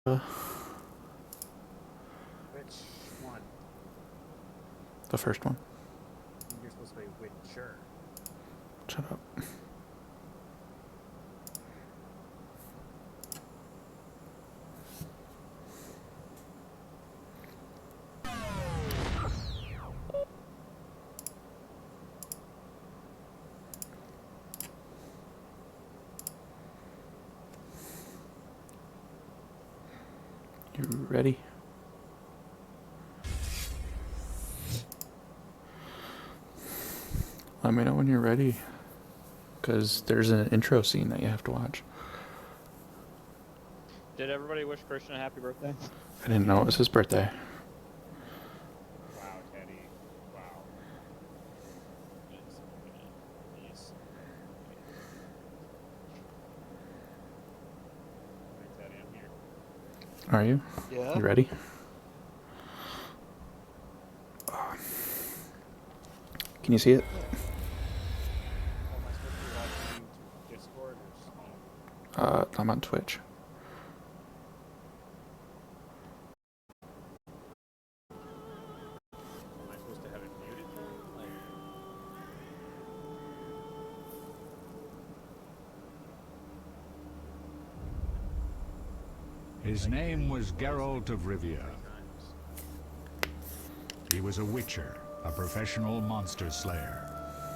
Which one? The first one. You're supposed to be Witcher. Shut up. You ready? Let me know when you're ready, because there's an intro scene that you have to watch. Did everybody wish Christian a happy birthday? I didn't know it was his birthday. Wow, Teddy. Wow. Yes. Alright, Teddy, I'm here. Are you? Yeah. You ready? Can you see it? Am I supposed to be watching through Discord or Steam? I'm on Twitch. Am I supposed to have it muted then? Like, His name was Geralt of Rivia. times. He was a witcher, a professional monster slayer.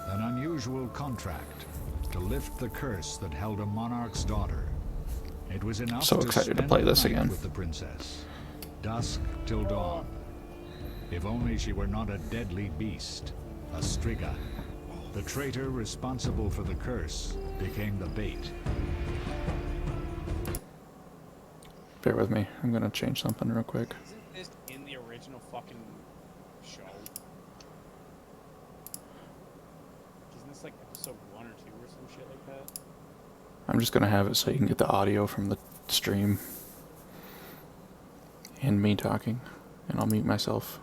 An unusual contract to lift the curse that held a monarch's daughter. It was enough So excited to spend play the this night again. with the princess. Dusk till dawn. If only she were not a deadly beast, a striga. The traitor responsible for the curse became the bait. Bear with me. I'm gonna change something real quick. Isn't this in the original fucking show? Isn't this like episode 1 or 2 or some shit like that? I'm just gonna have it so you can get the audio from the stream and me talking, and I'll mute myself.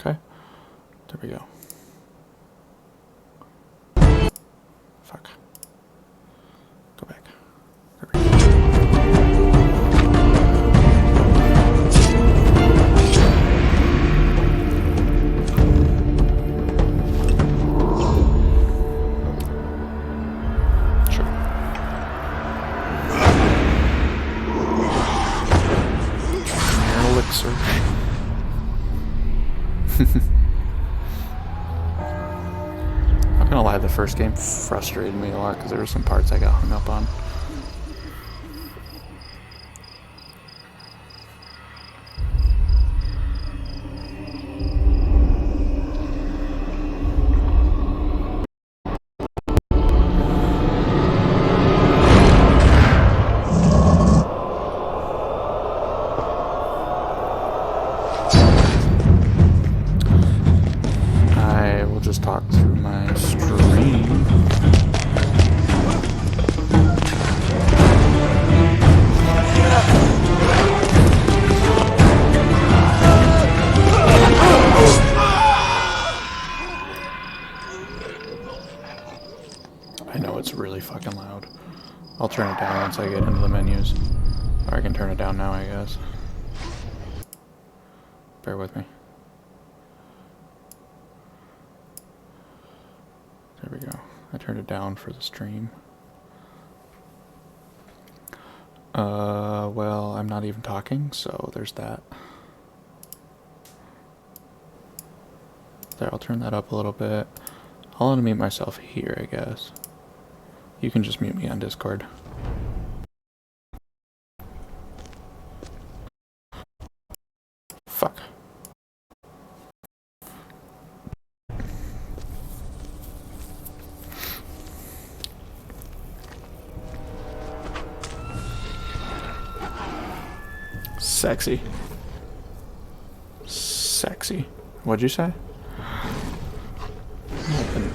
Okay, there we go. Fuck. Go back. There we go. Sure. An elixir. Not gonna lie, the first game frustrated me a lot because there were some parts I got hung up on. I will just talk through my stream. I know it's really fucking loud. I'll turn it down once I get into the menus. Or I can turn it down now, I guess. Bear with me. There we go. I turned it down for the stream. Well, I'm not even talking, so there's that. There, I'll turn that up a little bit. I'll unmute myself here, I guess. You can just mute me on Discord. Fuck. Sexy. Sexy. What'd you say? Nothing.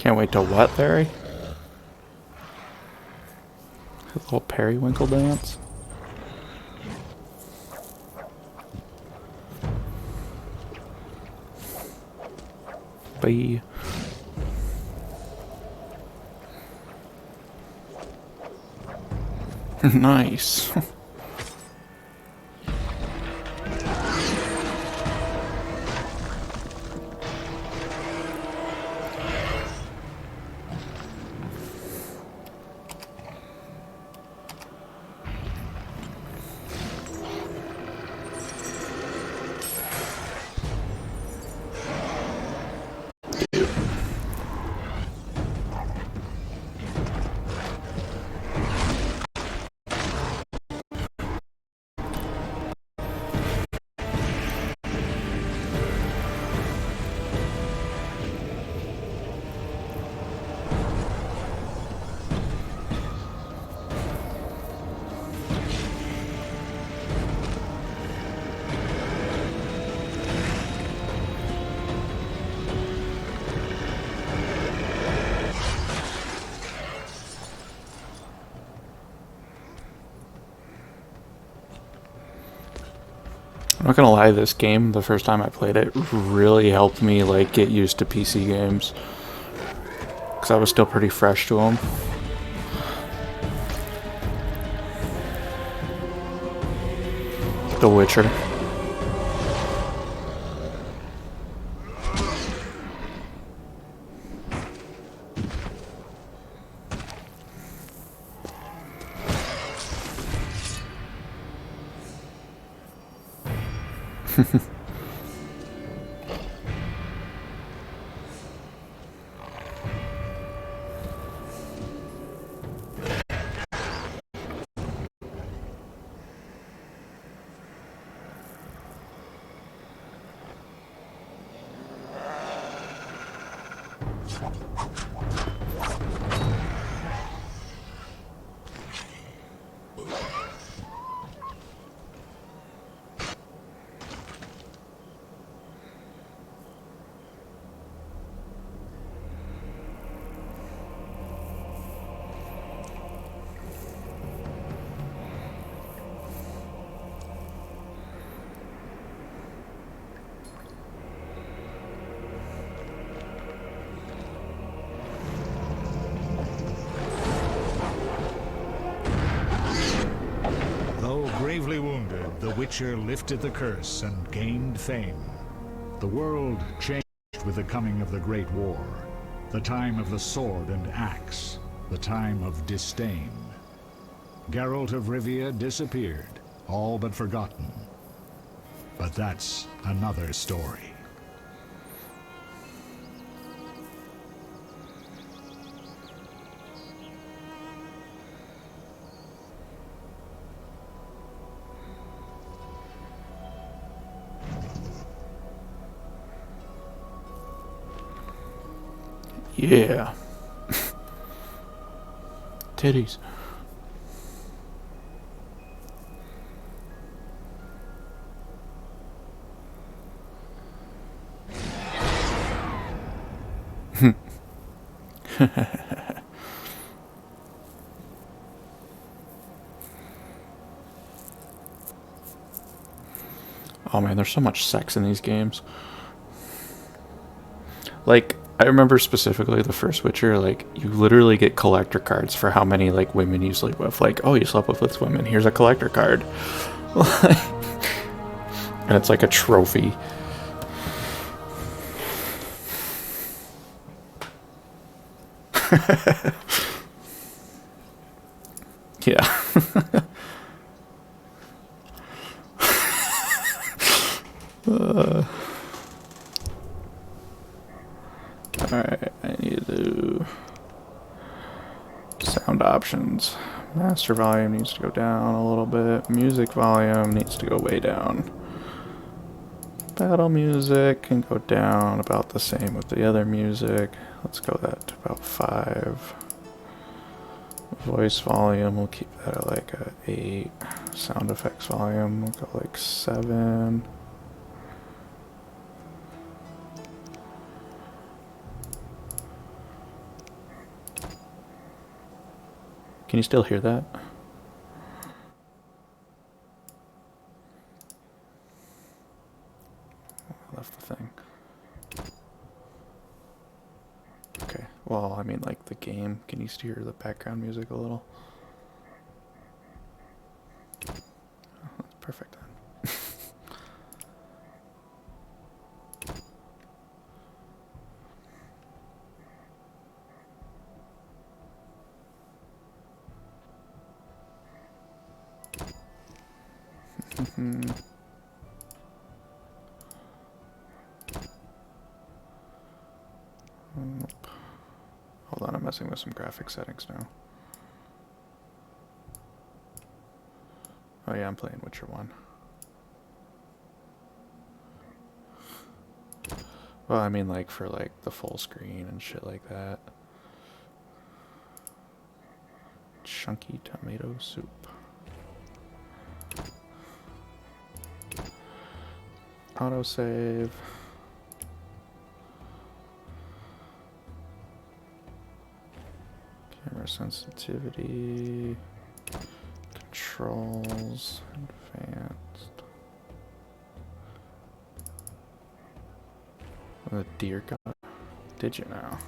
Can't wait to what, Larry? A little periwinkle dance. Bye. Nice. I'm not gonna lie, this game, the first time I played it, really helped me like get used to PC games. Because I was still pretty fresh to them. The Witcher. Gravely wounded, the Witcher lifted the curse and gained fame. The world changed with the coming of the Great War, the time of the sword and axe, the time of disdain. Geralt of Rivia disappeared, all but forgotten. But that's another story. Yeah. Titties. Oh man, there's so much sex in these games. Like, I remember specifically the first Witcher, like, you literally get collector cards for how many, like, women you sleep with. Like, oh, you slept with this woman, here's a collector card. And it's like a trophy. Yeah. Alright, I need to do sound options. Master volume needs to go down a little bit. Music volume needs to go way down. Battle music can go down about the same with the other music. Let's go that to about 5. Voice volume, we'll keep that at like a 8. Sound effects volume, we'll go like 7. Can you still hear that? I left the thing. Okay, well, I mean, like the game. Can you still hear the background music a little? Oh, that's perfect then. Hold on, I'm messing with some graphic settings now. Oh yeah, I'm playing Witcher 1. Well, I mean like for like the full screen and shit like that. Chunky tomato soup. Autosave. Camera sensitivity. Controls. Advanced. The deer god. Did you now?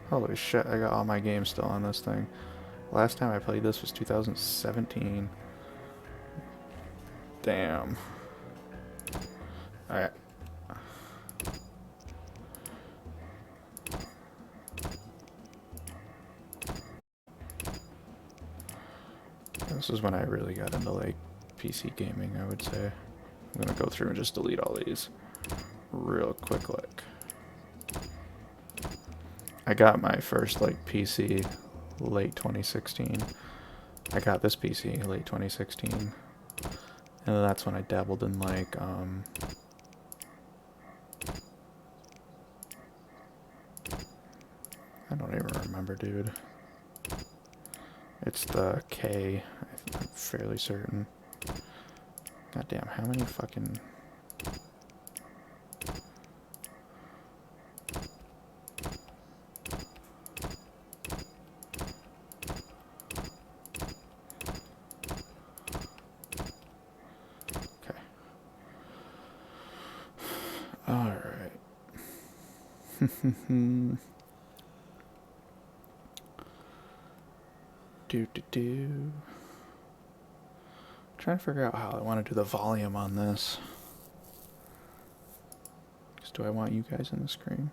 Holy shit, I got all my games still on this thing. Last time I played this was 2017. Damn. Alright. This is when I really got into like PC gaming, I would say. I'm gonna go through and just delete all these real quick like. I got my first like PC late 2016. I got this PC late 2016. And that's when I dabbled in like I don't even remember, dude. It's the K, I'm fairly certain. God damn, how many fucking... Okay. Alright. Do. Trying to figure out how I want to do the volume on this. Because do I want you guys in the screen?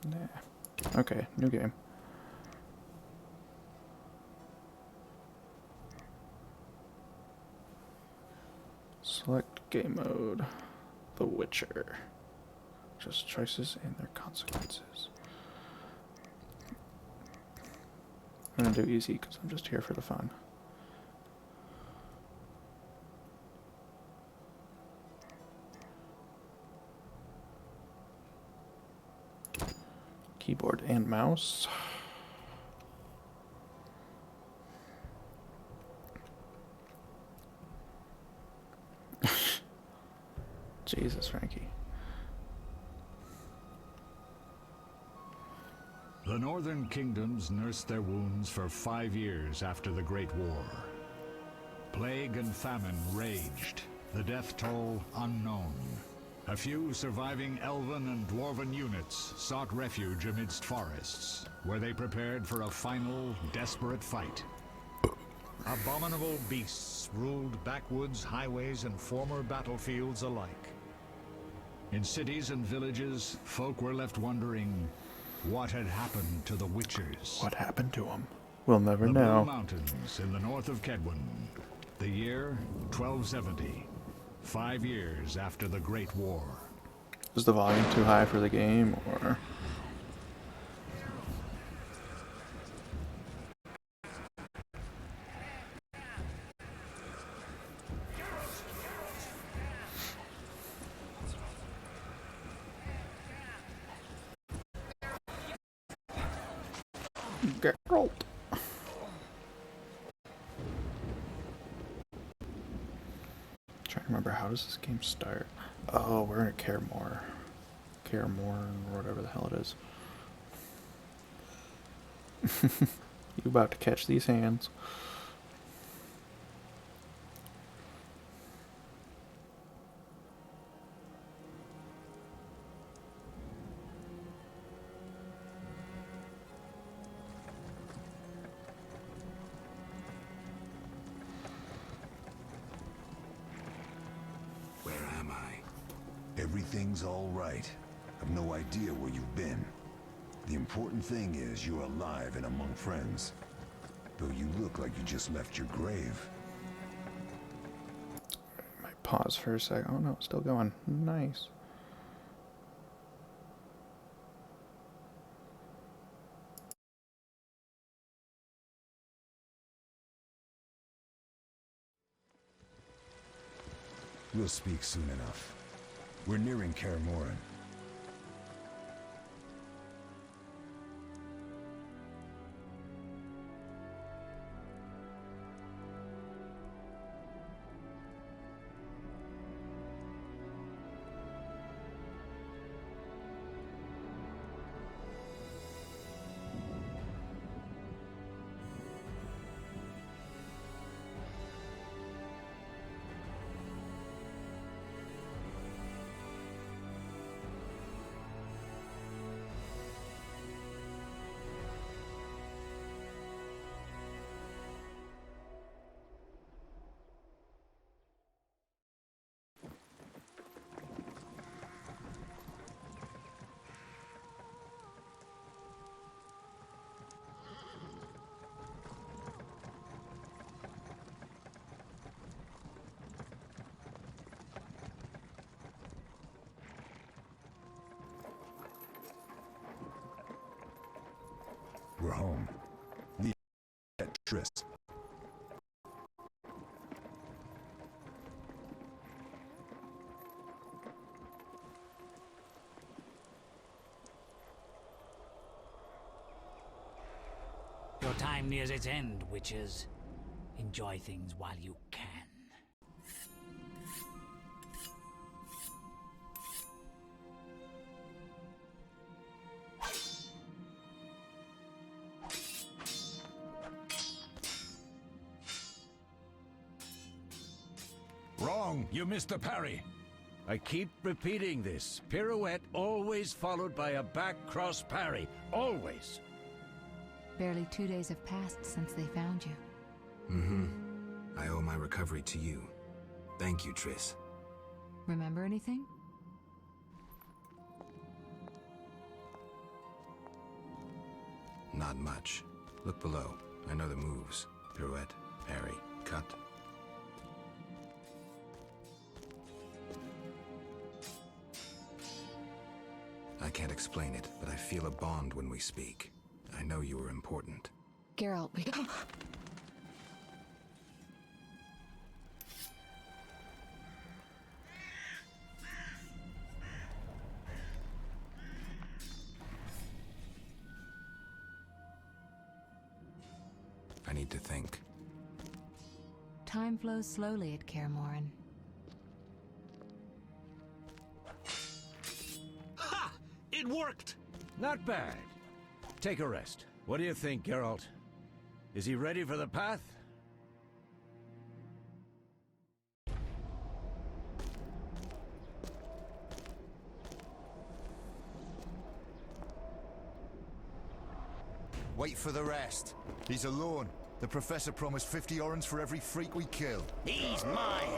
Nah. Okay, new game. Select game mode. The Witcher. Just choices and their consequences. I'm gonna do easy because I'm just here for the fun. Keyboard and mouse. Jesus, Frankie. The northern kingdoms nursed their wounds for 5 years after the Great War. Plague and famine raged, the death toll unknown. A few surviving elven and dwarven units sought refuge amidst forests, where they prepared for a final, desperate fight. Abominable beasts ruled backwoods, highways, and former battlefields alike. In cities and villages, folk were left wondering, what had happened to the Witchers? What happened to them? We'll never The know. Blue Mountains in the north of Kedwin. The year 1270. 5 years after the Great War. Is the volume too high for the game, or? Geralt. Trying to remember, how does this game start? Oh, we're in Caremore. Kaer Morhen, or whatever the hell it is. You about to catch these hands. Where am I? Everything's all right. I've no idea where you've been. The important thing is you're alive and among friends. Though you look like you just left your grave. Might pause for a second. Oh no, it's still going. Nice. We'll speak soon enough. We're nearing Kaer Morhen. We're home. Need that tryst. Your time nears its end, witches. Enjoy things while you can. Wrong! You missed the parry! I keep repeating this. Pirouette always followed by a back cross parry. Always! Barely 2 days have passed since they found you. Mm-hmm. I owe my recovery to you. Thank you, Triss. Remember anything? Not much. Look below. I know the moves. Pirouette, parry, cut. I can't explain it, but I feel a bond when we speak. I know you were important. Geralt, we... I need to think. Time flows slowly at Kaer Morhen. Ha! It worked! Not bad. Take a rest. What do you think, Geralt? Is he ready for the path? Wait for the rest. He's alone. The Professor promised 50 orens for every freak we kill. He's mine!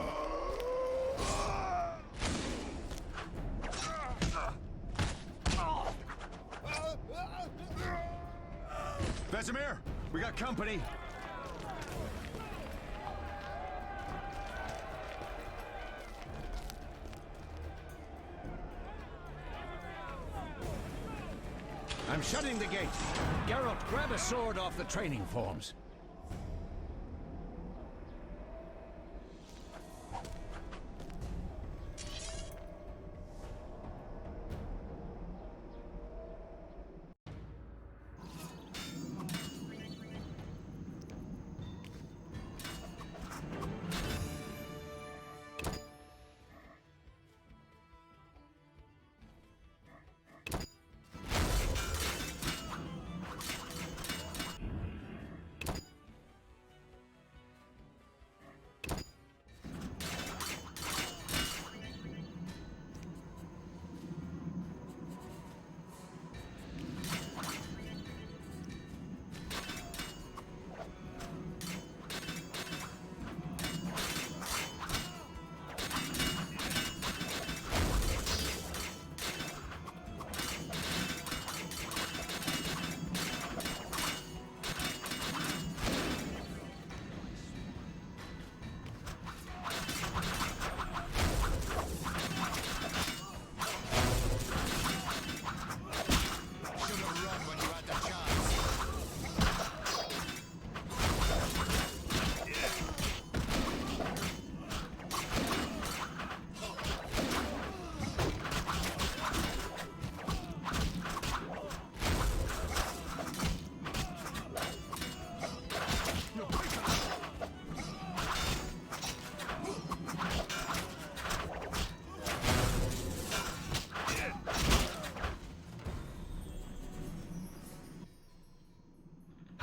Vesemir, we got company. I'm shutting the gate. Geralt, grab a sword off the training forms.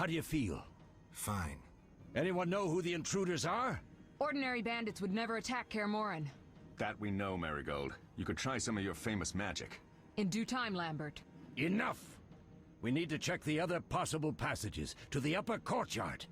How do you feel? Fine. Anyone know who the intruders are? Ordinary bandits would never attack Kaer Morhen. That we know, Marigold. You could try some of your famous magic. In due time, Lambert. Enough! We need to check the other possible passages to the upper courtyard.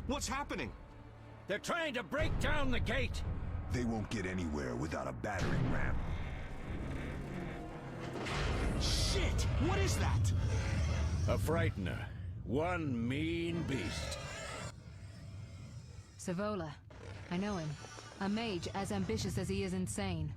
What's happening? They're trying to break down the gate! They won't get anywhere without a battering ram. Shit! What is that? A frightener. One mean beast. Savola. I know him. A mage as ambitious as he is insane.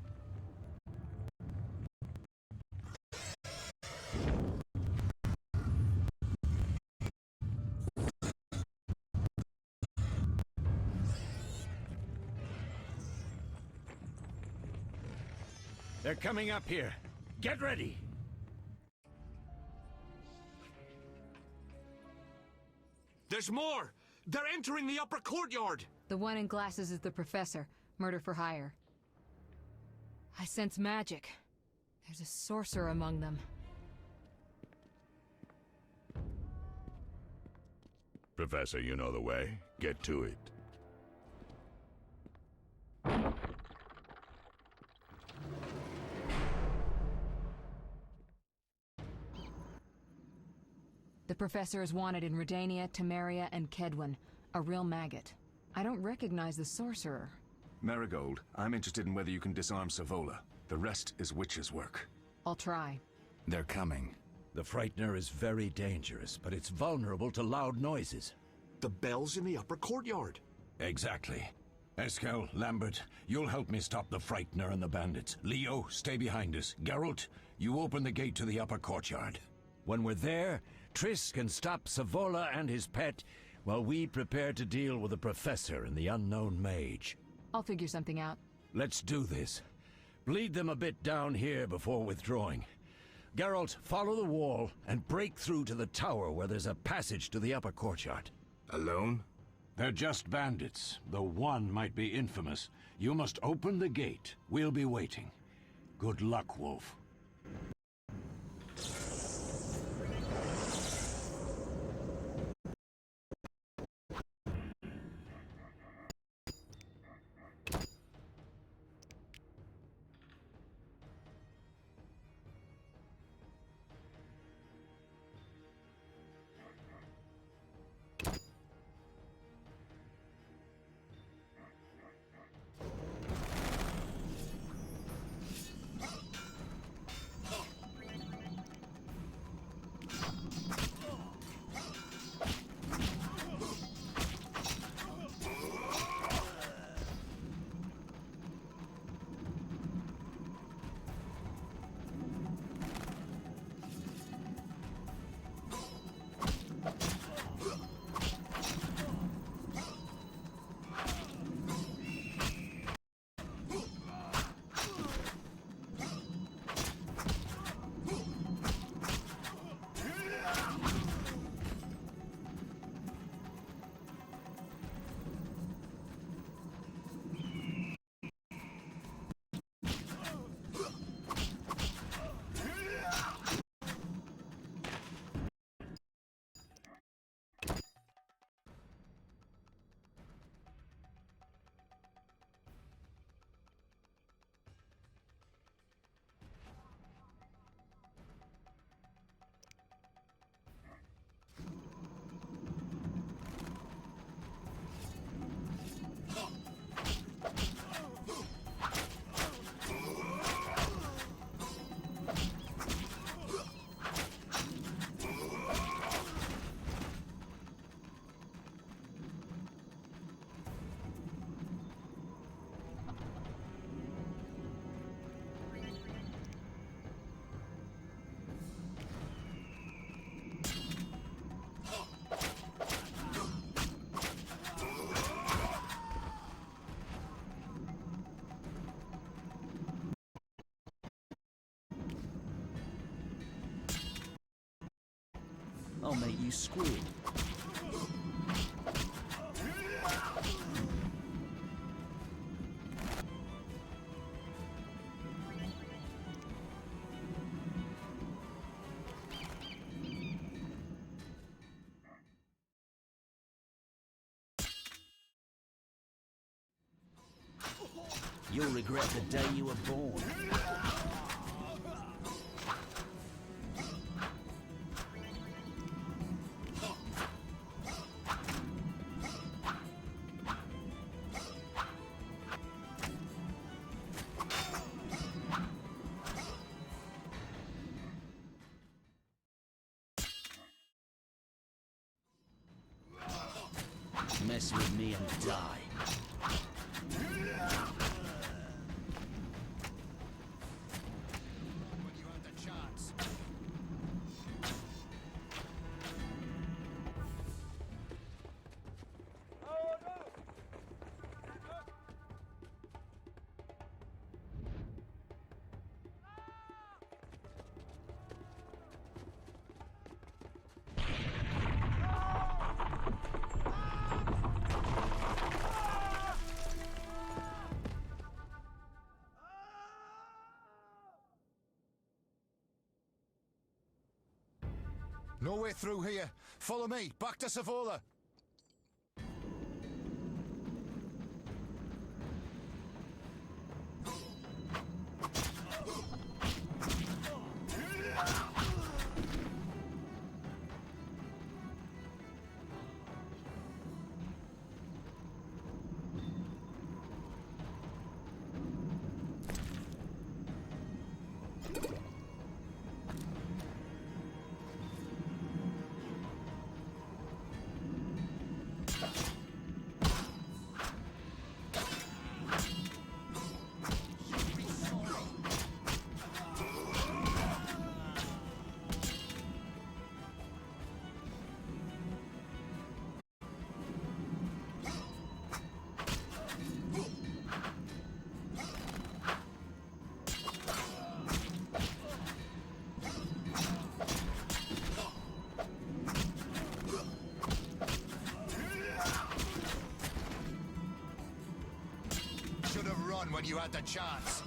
They're coming up here. Get ready! There's more! They're entering the upper courtyard! The one in glasses is the professor. Murder for hire. I sense magic. There's a sorcerer among them. Professor, you know the way. Get to it. The professor is wanted in Redania, Temeria, and Kedwen. A real maggot. I don't recognize the sorcerer. Marigold, I'm interested in whether you can disarm Savola. The rest is witch's work. I'll try. They're coming. The frightener is very dangerous, but it's vulnerable to loud noises. The bell's in the upper courtyard. Exactly. Eskel, Lambert, you'll help me stop the frightener and the bandits. Leo, stay behind us. Geralt, you open the gate to the upper courtyard. When we're there, Triss can stop Savola and his pet, while we prepare to deal with the professor and the unknown mage. I'll figure something out. Let's do this. Bleed them a bit down here before withdrawing. Geralt, follow the wall and break through to the tower where there's a passage to the upper courtyard. Alone? They're just bandits, though one might be infamous. You must open the gate. We'll be waiting. Good luck, Wolf. I'll make you squeal. You'll regret the day you were born. Mess with me and die. No way through here. Follow me, back to Savola. Should have run when you had the chance.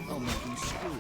I'll make you squeal.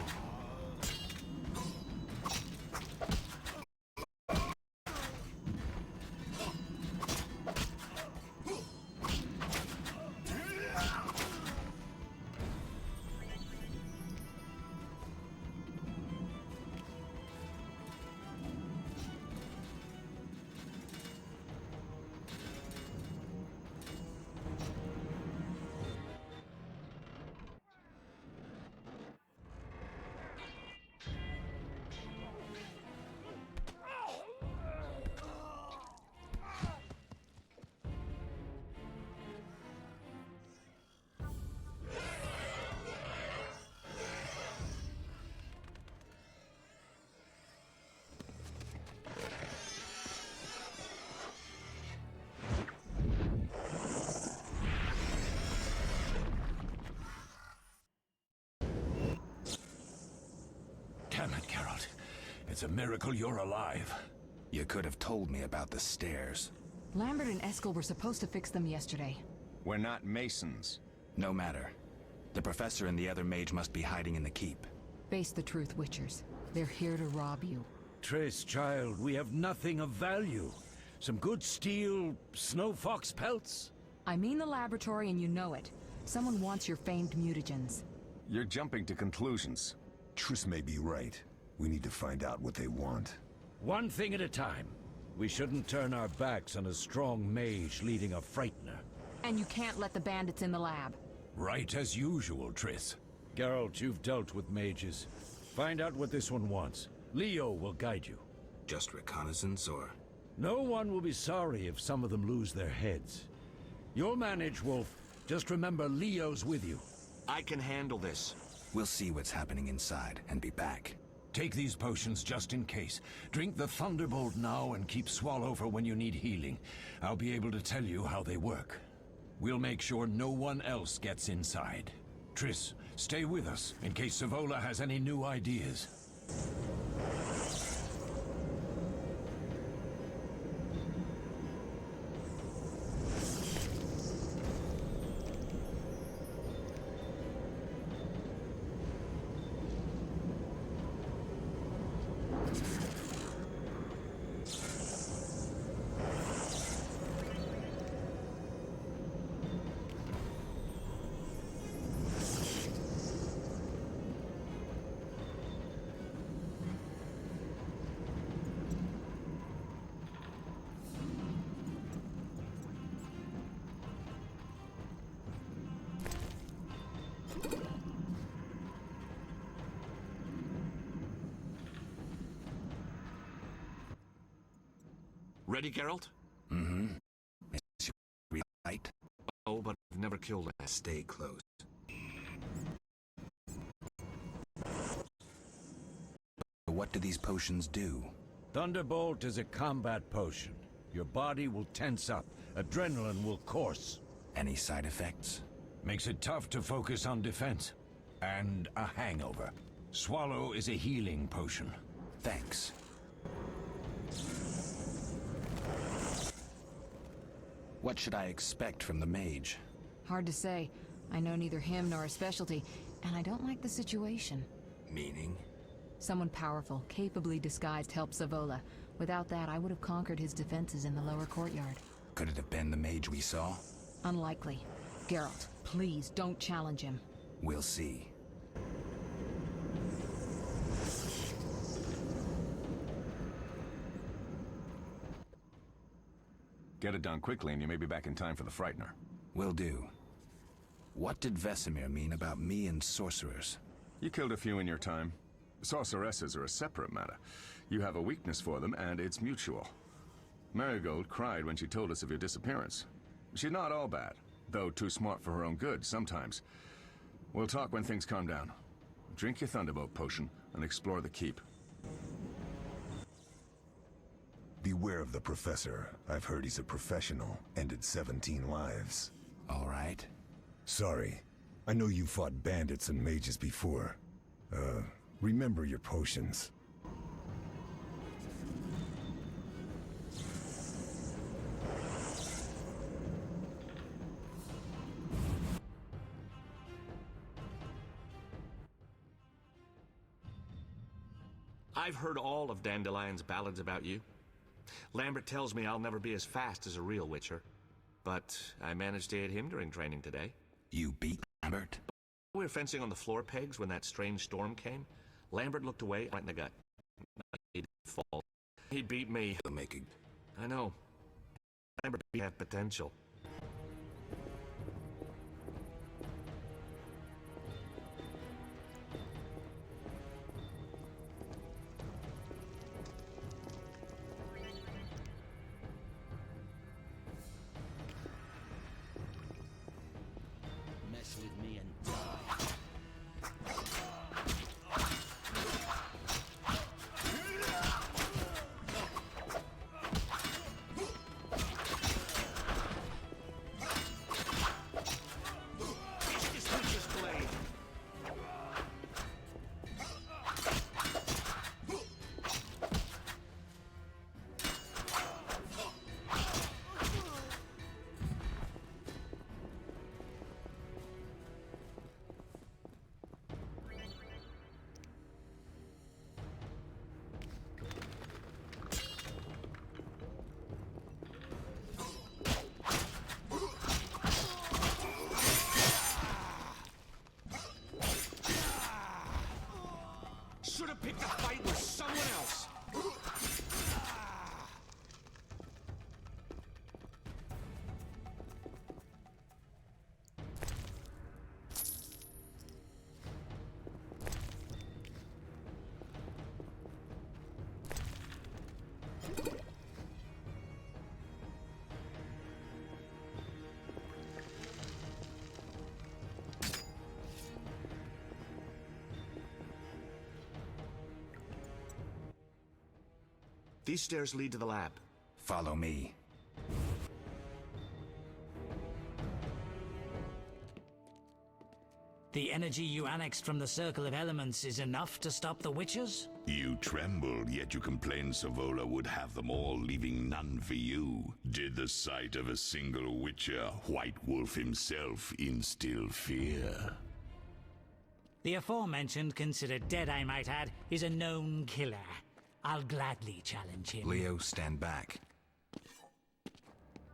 Damn it, Geralt. It's a miracle you're alive. You could have told me about the stairs. Lambert and Eskel were supposed to fix them yesterday. We're not masons. No matter. The professor and the other mage must be hiding in the keep. Face the truth, Witchers. They're here to rob you. Triss, child, we have nothing of value. Some good steel, snow fox pelts. I mean the laboratory and you know it. Someone wants your famed mutagens. You're jumping to conclusions. Triss may be right. We need to find out what they want. One thing at a time. We shouldn't turn our backs on a strong mage leading a frightener. And you can't let the bandits in the lab. Right as usual, Triss. Geralt, you've dealt with mages. Find out what this one wants. Leo will guide you. Just reconnaissance, or...? No one will be sorry if some of them lose their heads. You'll manage, Wolf. Just remember Leo's with you. I can handle this. We'll see what's happening inside and be back. Take these potions just in case. Drink the Thunderbolt now and keep Swallow for when you need healing. I'll be able to tell you how they work. We'll make sure no one else gets inside. Triss, stay with us in case Savola has any new ideas. Ready, Geralt? Mm-hmm. Is you right? Oh, but I've never killed a... Stay close. What do these potions do? Thunderbolt is a combat potion. Your body will tense up. Adrenaline will course. Any side effects? Makes it tough to focus on defense. And a hangover. Swallow is a healing potion. Thanks. What should I expect from the mage? Hard to say. I know neither him nor his specialty, and I don't like the situation. Meaning? Someone powerful, capably disguised helped Savola. Without that, I would have conquered his defenses in the lower courtyard. Could it have been the mage we saw? Unlikely. Geralt, please don't challenge him. We'll see. Get it done quickly and you may be back in time for the Frightener. Will do. What did Vesemir mean about me and sorcerers? You killed a few in your time. Sorceresses are a separate matter. You have a weakness for them, and it's mutual. Marigold cried when she told us of your disappearance. She's not all bad, though too smart for her own good sometimes. We'll talk when things calm down. Drink your Thunderbolt potion and explore the keep. Beware of the Professor. I've heard he's a professional. Ended 17 lives. All right. Sorry. I know you fought bandits and mages before. Remember your potions. I've heard all of Dandelion's ballads about you. Lambert tells me I'll never be as fast as a real Witcher. But I managed to hit him during training today. You beat Lambert? We were fencing on the floor pegs when that strange storm came. Lambert looked away, right in the gut. He didn't fall. He beat me. I know. Lambert had potential. Mess with me and die. These stairs lead to the lab. Follow me. The energy you annexed from the Circle of Elements is enough to stop the Witchers? You trembled, yet you complained Savola would have them all, leaving none for you. Did the sight of a single Witcher, White Wolf himself, instill fear? The aforementioned, considered dead I might add, is a known killer. I'll gladly challenge him. Leo, stand back.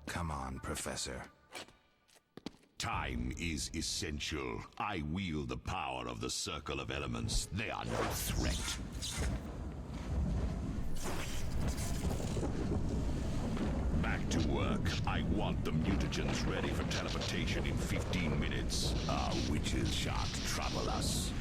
Come on, Professor. Time is essential. I wield the power of the Circle of Elements. They are no threat. Back to work. I want the mutagens ready for teleportation in 15 minutes. Our witches shan't trouble us.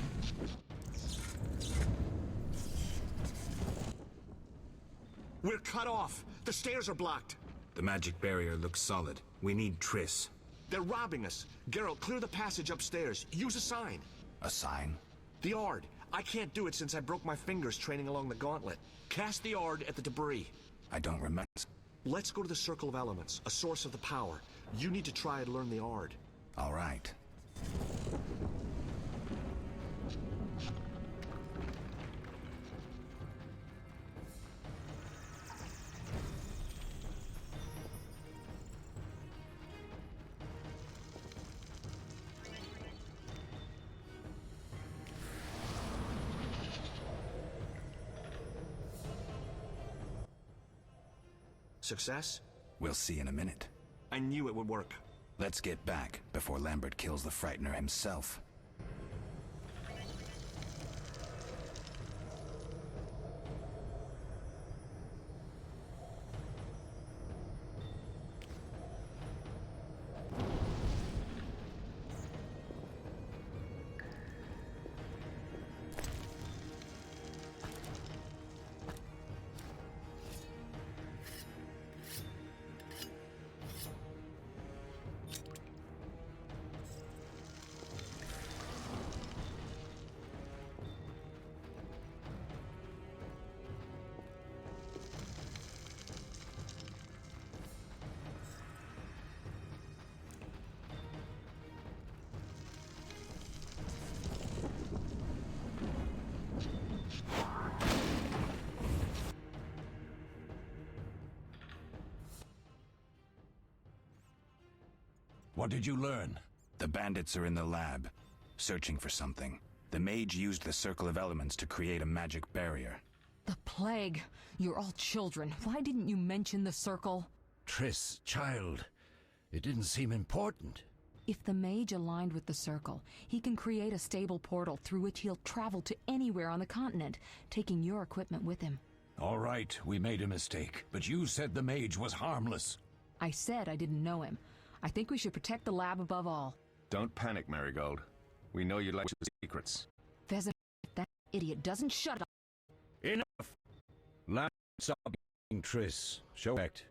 We're cut off. The stairs are blocked. The magic barrier looks solid. We need Triss. They're robbing us. Geralt, clear the passage upstairs. Use a sign. A sign? The Ard. I can't do it since I broke my fingers training along the gauntlet. Cast the Ard at the debris. I don't remember. Let's go to the Circle of Elements, a source of the power. You need to try and learn the Ard. All right. Success? We'll see in a minute. I knew it would work. Let's get back before Lambert kills the Frightener himself. What did you learn? The bandits are in the lab, searching for something. The mage used the Circle of Elements to create a magic barrier. The plague. You're all children. Why didn't you mention the Circle? Triss, child, it didn't seem important. If the mage aligned with the Circle, he can create a stable portal through which he'll travel to anywhere on the continent, taking your equipment with him. All right, we made a mistake, but you said the mage was harmless. I said I didn't know him. I think we should protect the lab above all. Don't panic, Marigold. We know you like secrets. Vesemir, if that idiot doesn't shut up. Enough! Lambert saw being Triss. Show act.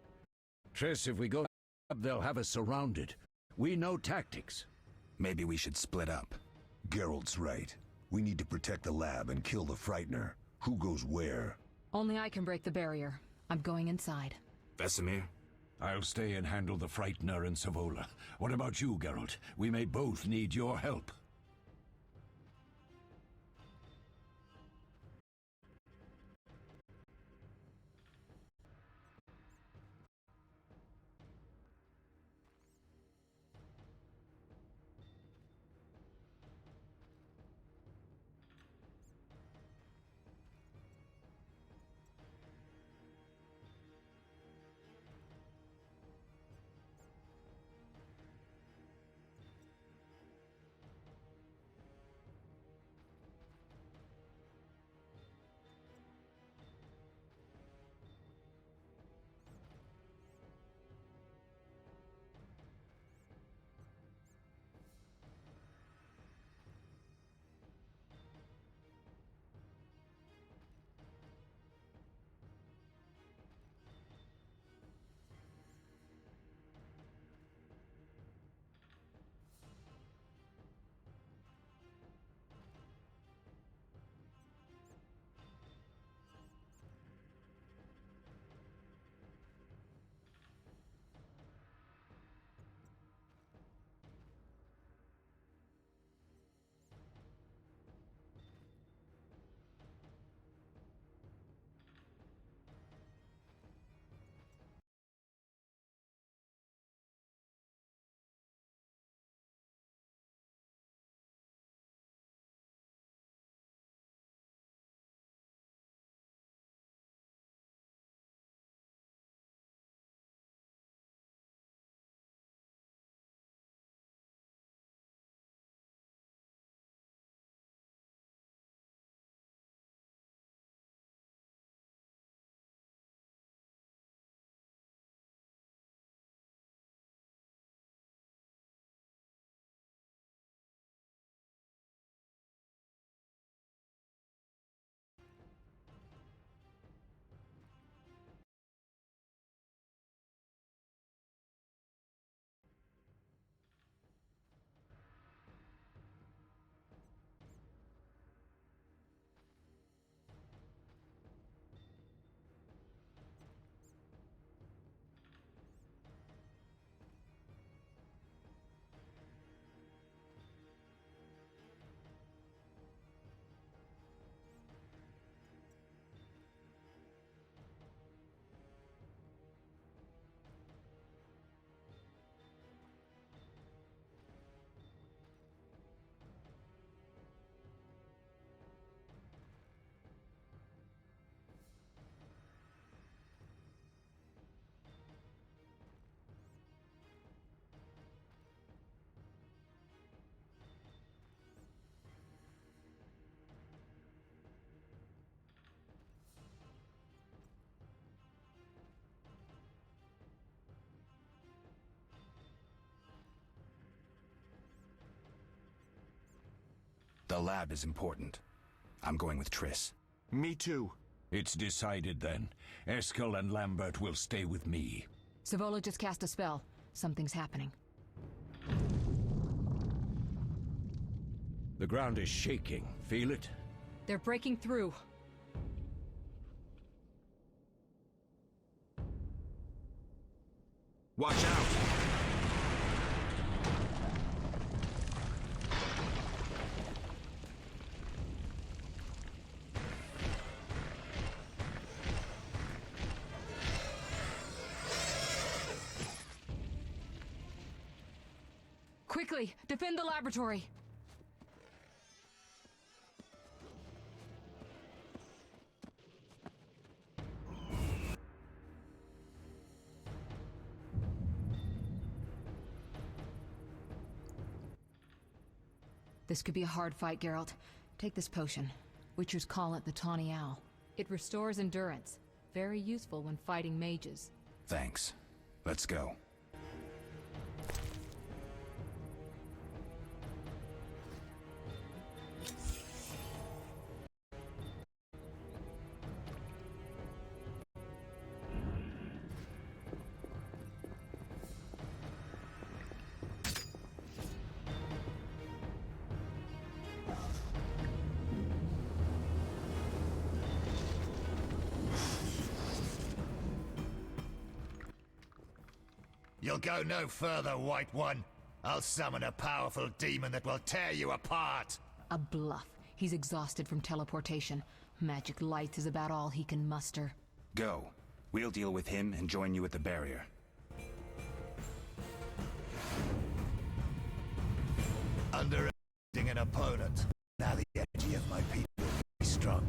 Triss, if we go up, they'll have us surrounded. We know tactics. Maybe we should split up. Geralt's right. We need to protect the lab and kill the Frightener. Who goes where? Only I can break the barrier. I'm going inside. Vesemir? I'll stay and handle the Frightener and Savola. What about you, Geralt? We may both need your help. lab is important. I'm going with Triss. Me too. It's decided then. Eskel and Lambert will stay with me. Savola just cast a spell. Something's happening. The ground is shaking. Feel it? They're breaking through. Watch out! Quickly, defend the laboratory! This could be a hard fight, Geralt. Take this potion. Witchers call it the Tawny Owl. It restores endurance. Very useful when fighting mages. Thanks. Let's go. You'll go no further, White One. I'll summon a powerful demon that will tear you apart. A bluff. He's exhausted from teleportation. Magic light is about all he can muster. Go. We'll deal with him and join you at the barrier. Underestimating an opponent. Now the energy of my people is strong.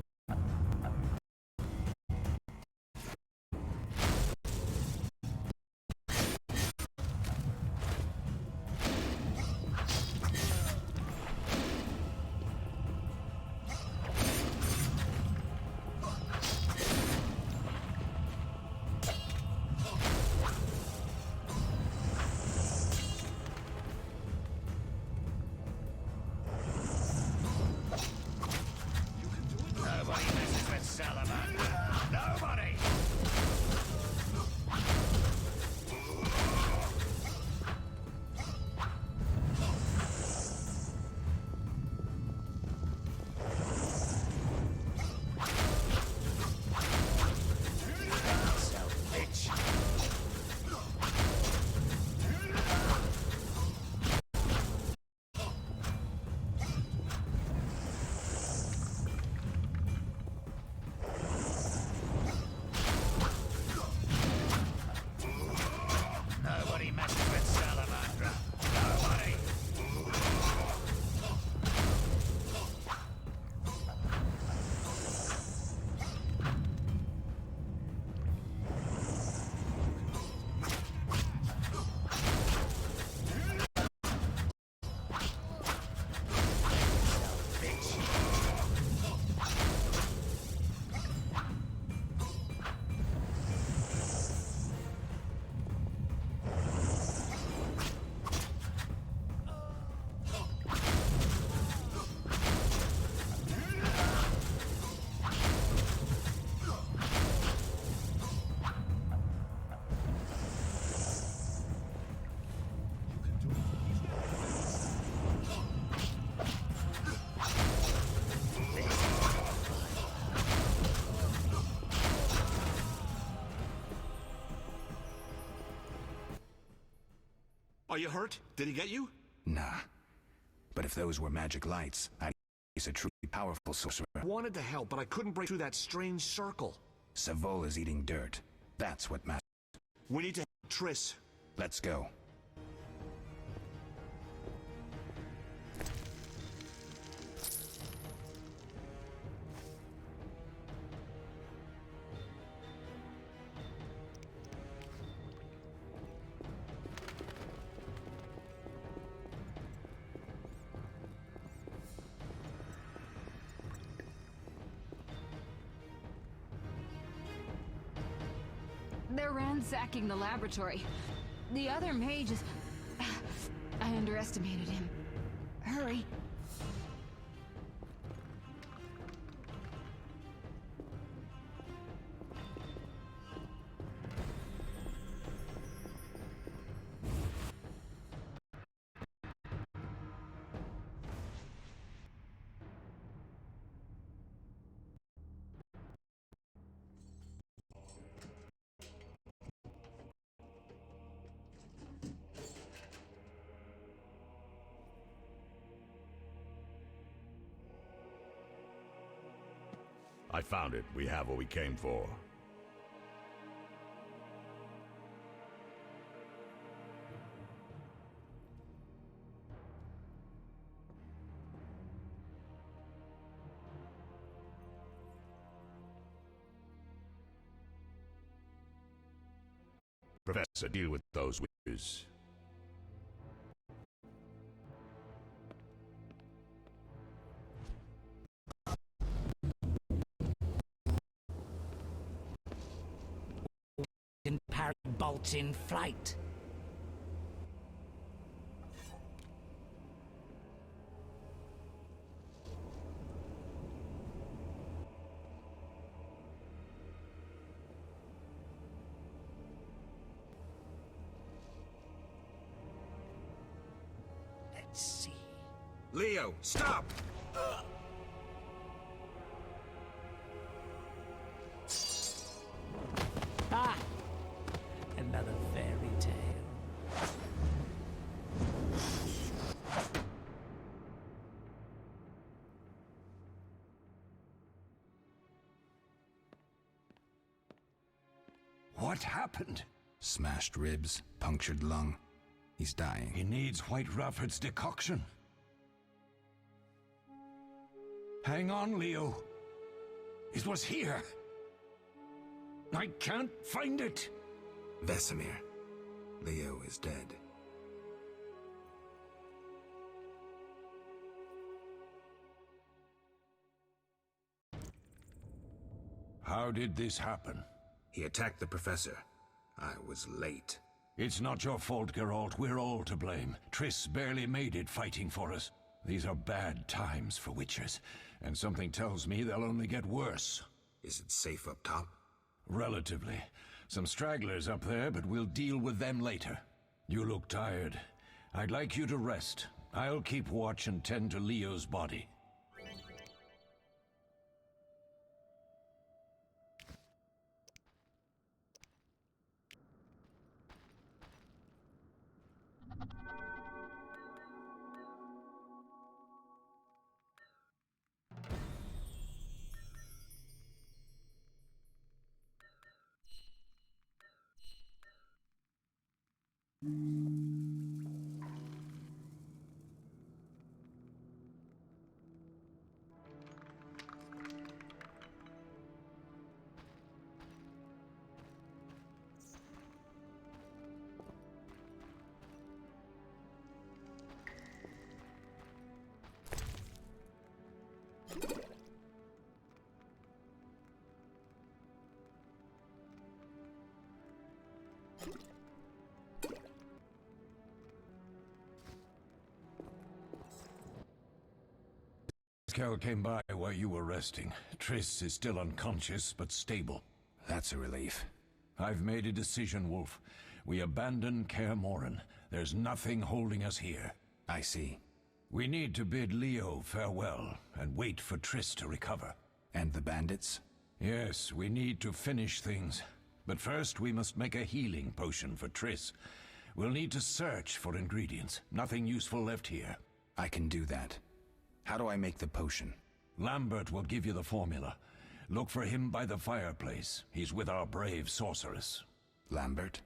Are you hurt? Did he get you? Nah. But if those were magic lights, he's a truly powerful sorcerer. I wanted to help, but I couldn't break through that strange circle. Savola's eating dirt. That's what matters. We need to help Triss. Let's go. They're ransacking the laboratory. The other mage is... I underestimated him. Hurry. I found it. We have what we came for. Professor, deal with those witches. And parry bolts in flight. Let's see. Leo, stop! Ah! Another fairy tale. What happened? Smashed ribs, punctured lung. He's dying. He needs White Rafford's decoction. Hang on, Leo. It was here. I can't find it. Vesemir. Leo is dead. How did this happen? He attacked the professor. I was late. It's not your fault, Geralt. We're all to blame. Triss barely made it fighting for us. These are bad times for witchers, and something tells me they'll only get worse. Is it safe up top? Relatively. Some stragglers up there, but we'll deal with them later. You look tired. I'd like you to rest. I'll keep watch and tend to Leo's body. Cal came by while you were resting. Triss is still unconscious, but stable. That's a relief. I've made a decision, Wolf. We abandon Kaer Morhen. There's nothing holding us here. I see. We need to bid Leo farewell and wait for Triss to recover. And the bandits? Yes, we need to finish things. But first we must make a healing potion for Triss. We'll need to search for ingredients. Nothing useful left here. I can do that. How do I make the potion? Lambert will give you the formula. Look for him by the fireplace. He's with our brave sorceress. Lambert?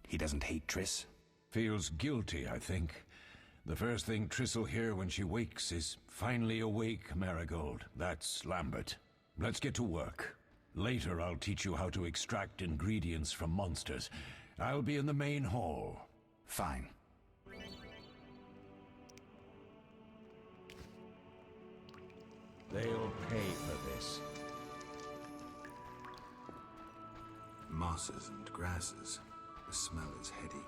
He doesn't hate Triss? Feels guilty, I think. The first thing Triss will hear when she wakes is, "Finally awake, Marigold." That's Lambert. Let's get to work. Later I'll teach you how to extract ingredients from monsters. I'll be in the main hall. Fine. They'll pay for this. Mosses and grasses. The smell is heady.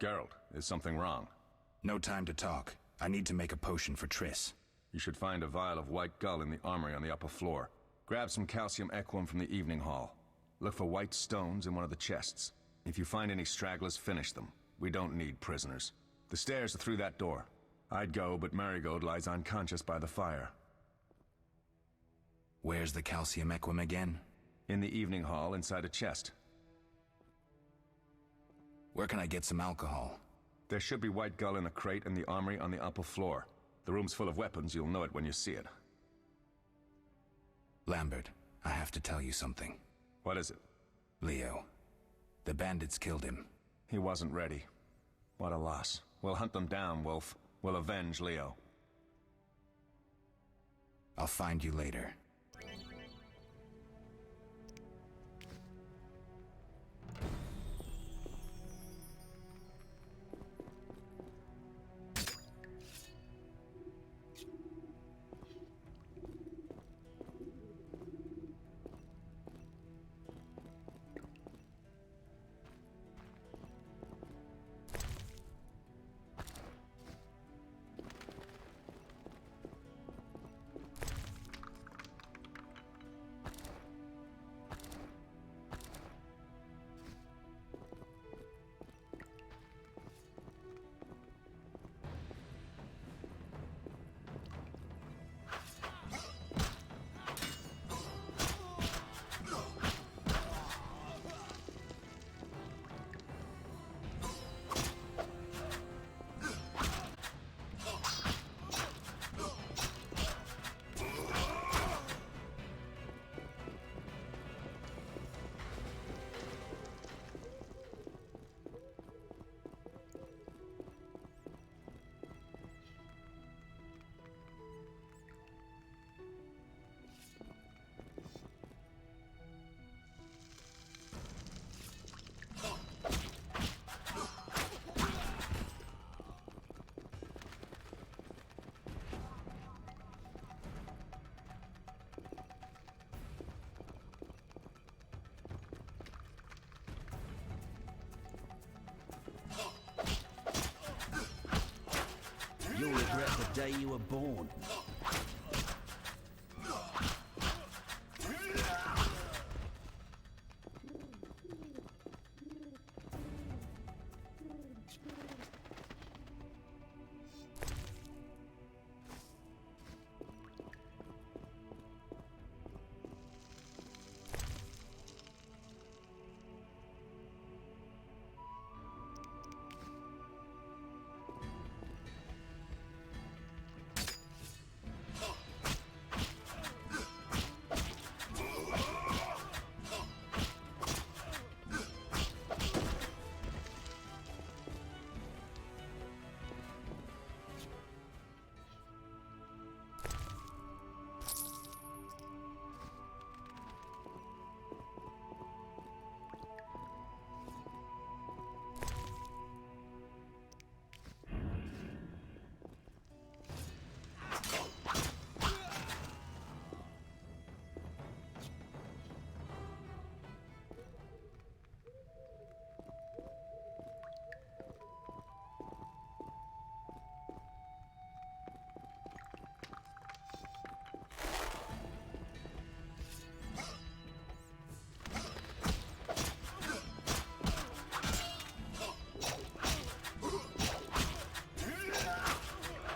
Geralt, is something wrong? No time to talk. I need to make a potion for Triss. You should find a vial of white gull in the armory on the upper floor. Grab some calcium equum from the evening hall. Look for white stones in one of the chests. If you find any stragglers, finish them. We don't need prisoners. The stairs are through that door. I'd go, but Marigold lies unconscious by the fire. Where's the calcium equum again? In the evening hall, inside a chest. Where can I get some alcohol? There should be white gull in a crate in the armory on the upper floor. The room's full of weapons, you'll know it when you see it. Lambert, I have to tell you something. What is it? Leo. The bandits killed him. He wasn't ready. What a loss. We'll hunt them down, Wolf. We'll avenge Leo. I'll find you later. You'll regret the day you were born.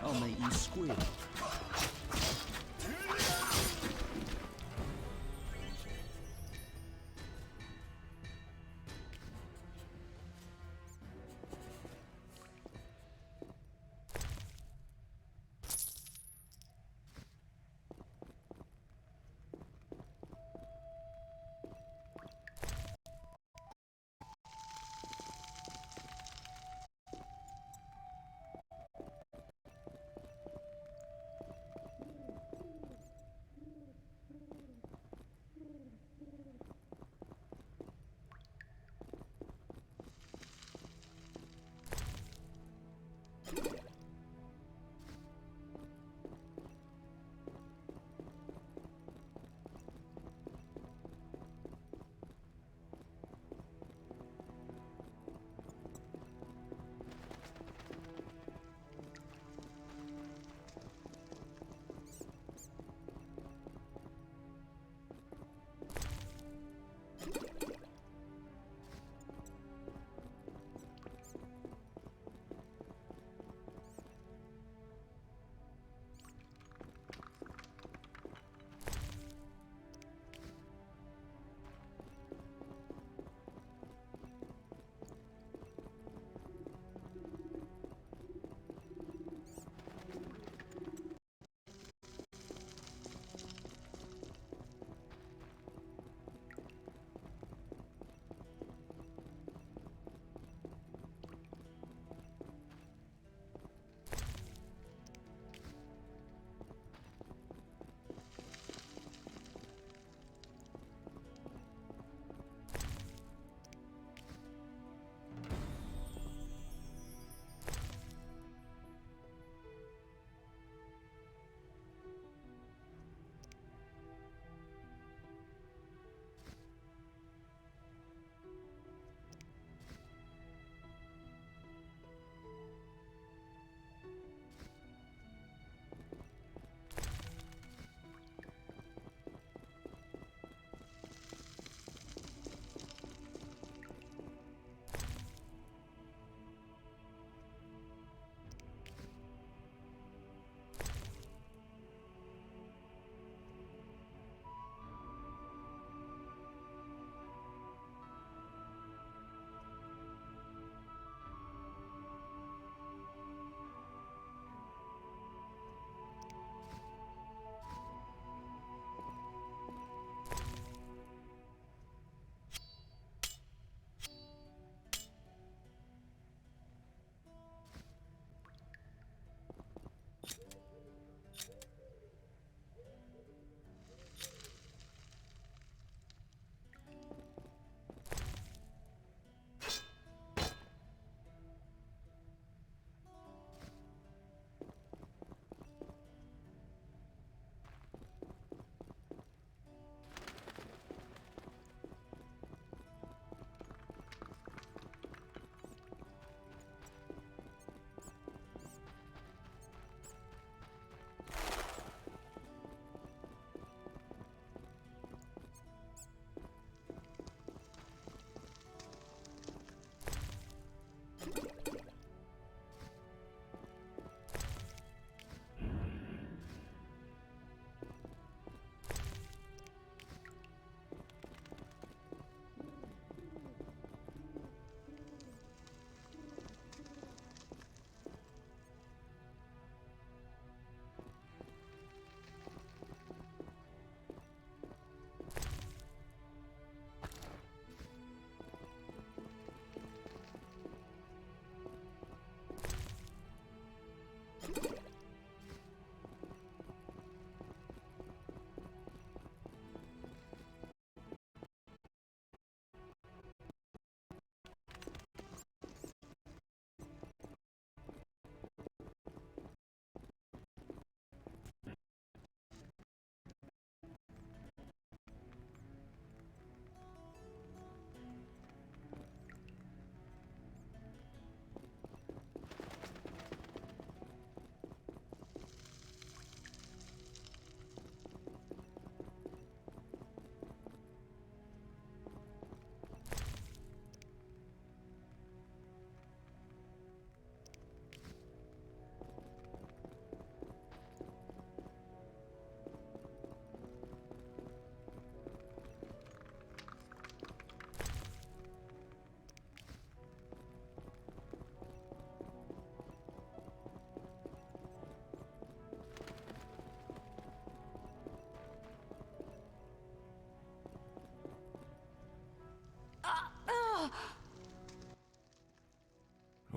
I'll make you squeal.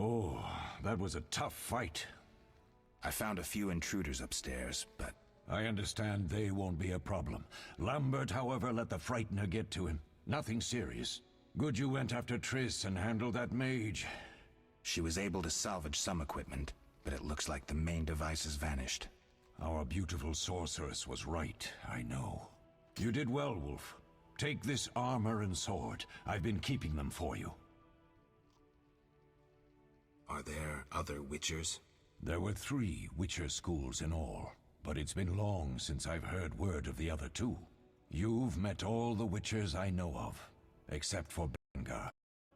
Oh, that was a tough fight. I found a few intruders upstairs, but... I understand they won't be a problem. Lambert, however, let the Frightener get to him. Nothing serious. Good you went after Triss and handled that mage. She was able to salvage some equipment, but it looks like the main device has vanished. Our beautiful sorceress was right, I know. You did well, Wolf. Take this armor and sword. I've been keeping them for you. Are there other Witchers? There were 3 Witcher schools in all, but it's been long since I've heard word of the other 2. You've met all the Witchers I know of, except for Berengar.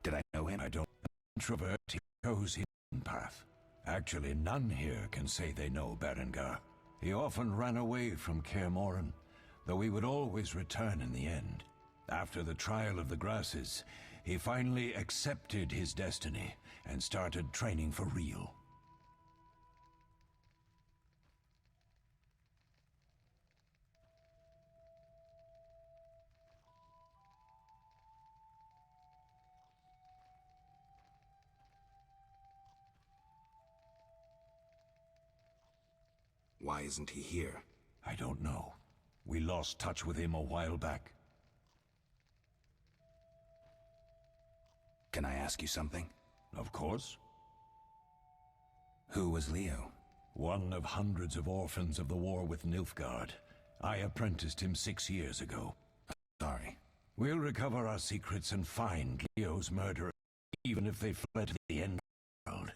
Did I know him? I don't. Introvert, he chose his own path. Actually, none here can say they know Berengar. He often ran away from Kaer Morhen, though he would always return in the end. After the trial of the grasses, he finally accepted his destiny and started training for real. Why isn't he here? I don't know. We lost touch with him a while back. Can I ask you something? Of course. Who was Leo? One of hundreds of orphans of the war with Nilfgaard. I apprenticed him 6 years ago. Sorry. We'll recover our secrets and find Leo's murderer, even if they fled to the end of the world.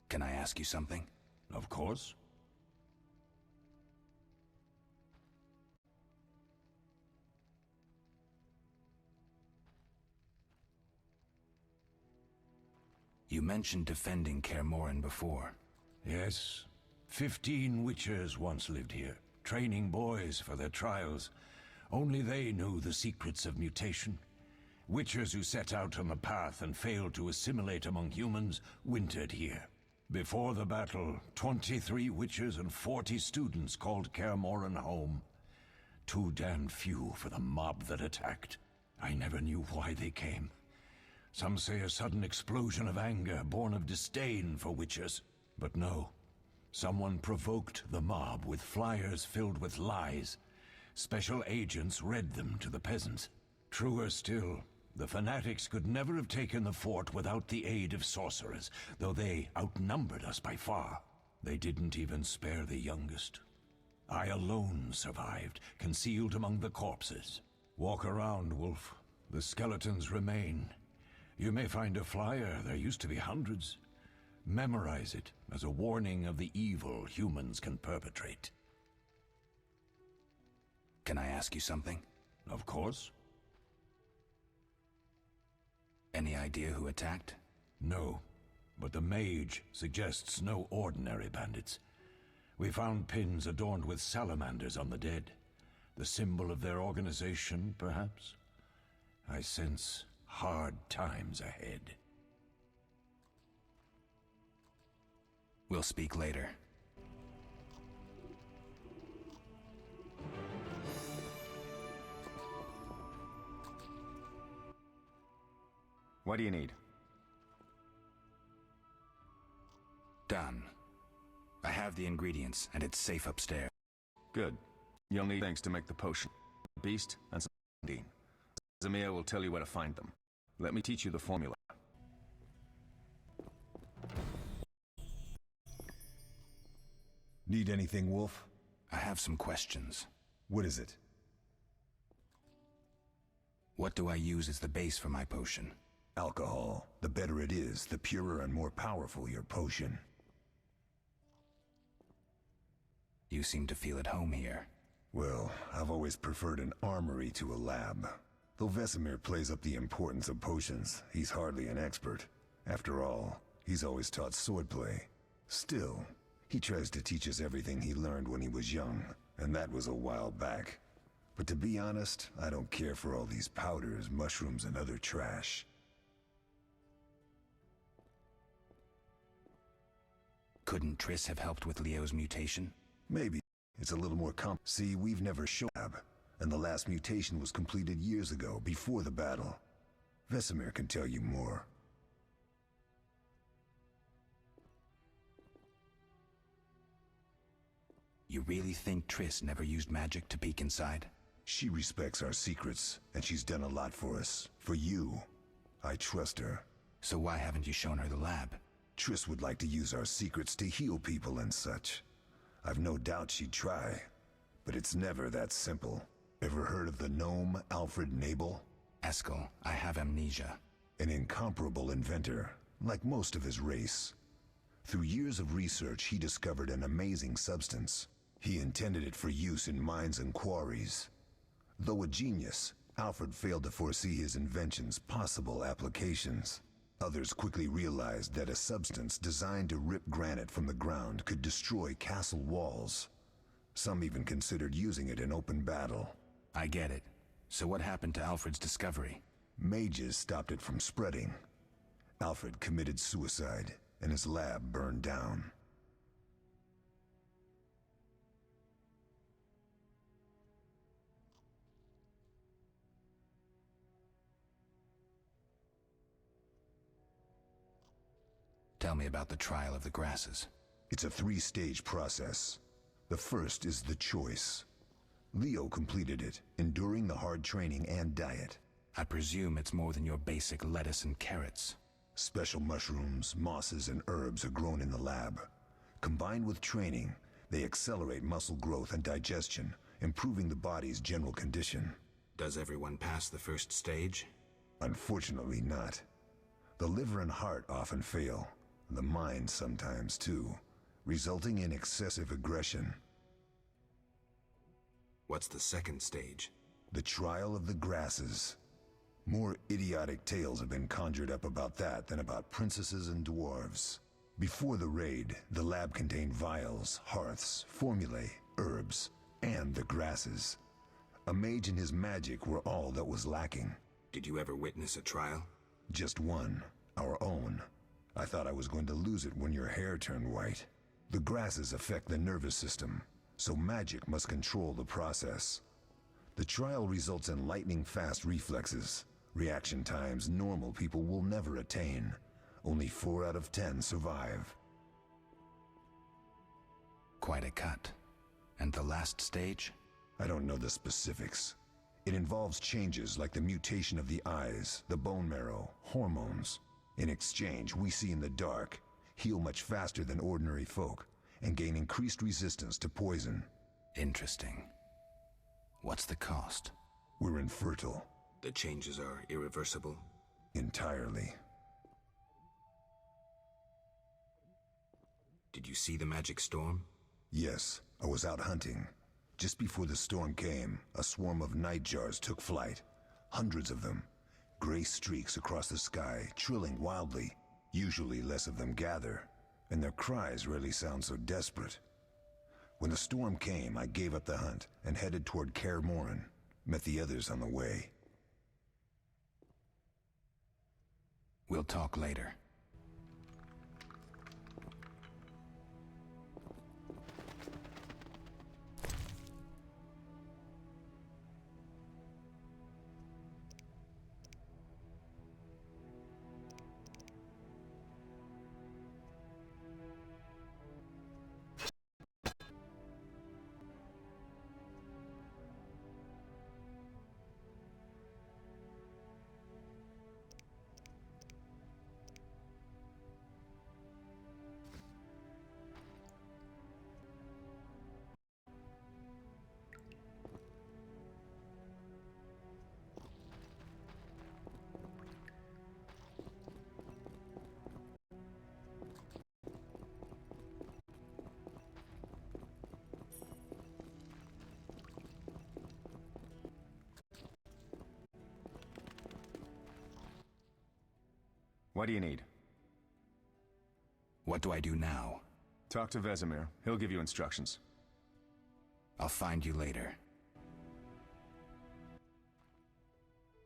Can I ask you something? Of course. You mentioned defending Kaer Morhen before. Yes. 15 Witchers once lived here, training boys for their trials. Only they knew the secrets of mutation. Witchers who set out on the path and failed to assimilate among humans wintered here. Before the battle, 23 Witchers and 40 students called Kaer Morhen home. Too damned few for the mob that attacked. I never knew why they came. Some say a sudden explosion of anger born of disdain for Witchers. But no. Someone provoked the mob with flyers filled with lies. Special agents read them to the peasants. Truer still, the fanatics could never have taken the fort without the aid of sorcerers, though they outnumbered us by far. They didn't even spare the youngest. I alone survived, concealed among the corpses. Walk around, Wolf. The skeletons remain. You may find a flyer, there used to be hundreds. Memorize it as a warning of the evil humans can perpetrate. Can I ask you something? Of course. Any idea who attacked? No, but the mage suggests no ordinary bandits. We found pins adorned with salamanders on the dead. The symbol of their organization, perhaps? I sense hard times ahead. We'll speak later. What do you need? Done. I have the ingredients, and it's safe upstairs. Good. You'll need things to make the potion. A beast and some Dean. Zamia will tell you where to find them. Let me teach you the formula. Need anything, Wolf? I have some questions. What is it? What do I use as the base for my potion? Alcohol. The better it is, the purer and more powerful your potion. You seem to feel at home here. Well, I've always preferred an armory to a lab. Though Vesemir plays up the importance of potions, he's hardly an expert. After all, he's always taught swordplay. Still, he tries to teach us everything he learned when he was young, and that was a while back. But to be honest, I don't care for all these powders, mushrooms, and other trash. Couldn't Triss have helped with Leo's mutation? Maybe. It's a little more See, we've never shown lab, and the last mutation was completed years ago, before the battle. Vesemir can tell you more. You really think Triss never used magic to peek inside? She respects our secrets, and she's done a lot for us. For you. I trust her. So why haven't you shown her the lab? Triss would like to use our secrets to heal people and such. I've no doubt she'd try, but it's never that simple. Ever heard of the gnome Alfred Nabel? Eskel, I have amnesia. An incomparable inventor, like most of his race. Through years of research, he discovered an amazing substance. He intended it for use in mines and quarries. Though a genius, Alfred failed to foresee his invention's possible applications. Others quickly realized that a substance designed to rip granite from the ground could destroy castle walls. Some even considered using it in open battle. I get it. So what happened to Alfred's discovery? Mages stopped it from spreading. Alfred committed suicide, and his lab burned down. Tell me about the trial of the grasses. It's a 3-stage process. The first is the choice. Leo completed it, enduring the hard training and diet. I presume it's more than your basic lettuce and carrots. Special mushrooms, mosses, and herbs are grown in the lab. Combined with training, they accelerate muscle growth and digestion, improving the body's general condition. Does everyone pass the first stage? Unfortunately not. The liver and heart often fail. The mind sometimes too, resulting in excessive aggression. What's the second stage? The trial of the grasses. More idiotic tales have been conjured up about that than about princesses and dwarves. Before the raid, the lab contained vials, hearths, formulae, herbs, and the grasses. A mage and his magic were all that was lacking. Did you ever witness a trial? Just one, our own. I thought I was going to lose it when your hair turned white. The grasses affect the nervous system, so magic must control the process. The trial results in lightning-fast reflexes, reaction times normal people will never attain. Only 4 out of 10 survive. Quite a cut. And the last stage? I don't know the specifics. It involves changes like the mutation of the eyes, the bone marrow, hormones. In exchange, we see in the dark, heal much faster than ordinary folk, and gain increased resistance to poison. Interesting. What's the cost? We're infertile. The changes are irreversible? Entirely. Did you see the magic storm? Yes, I was out hunting. Just before the storm came, a swarm of nightjars took flight. Hundreds of them. Gray streaks across the sky, trilling wildly. Usually less of them gather, and their cries rarely sound so desperate. When the storm came, I gave up the hunt and headed toward Kaer Morhen. Met the others on the way. We'll talk later. What do you need? What do I do now? Talk to Vesemir. He'll give you instructions. I'll find you later.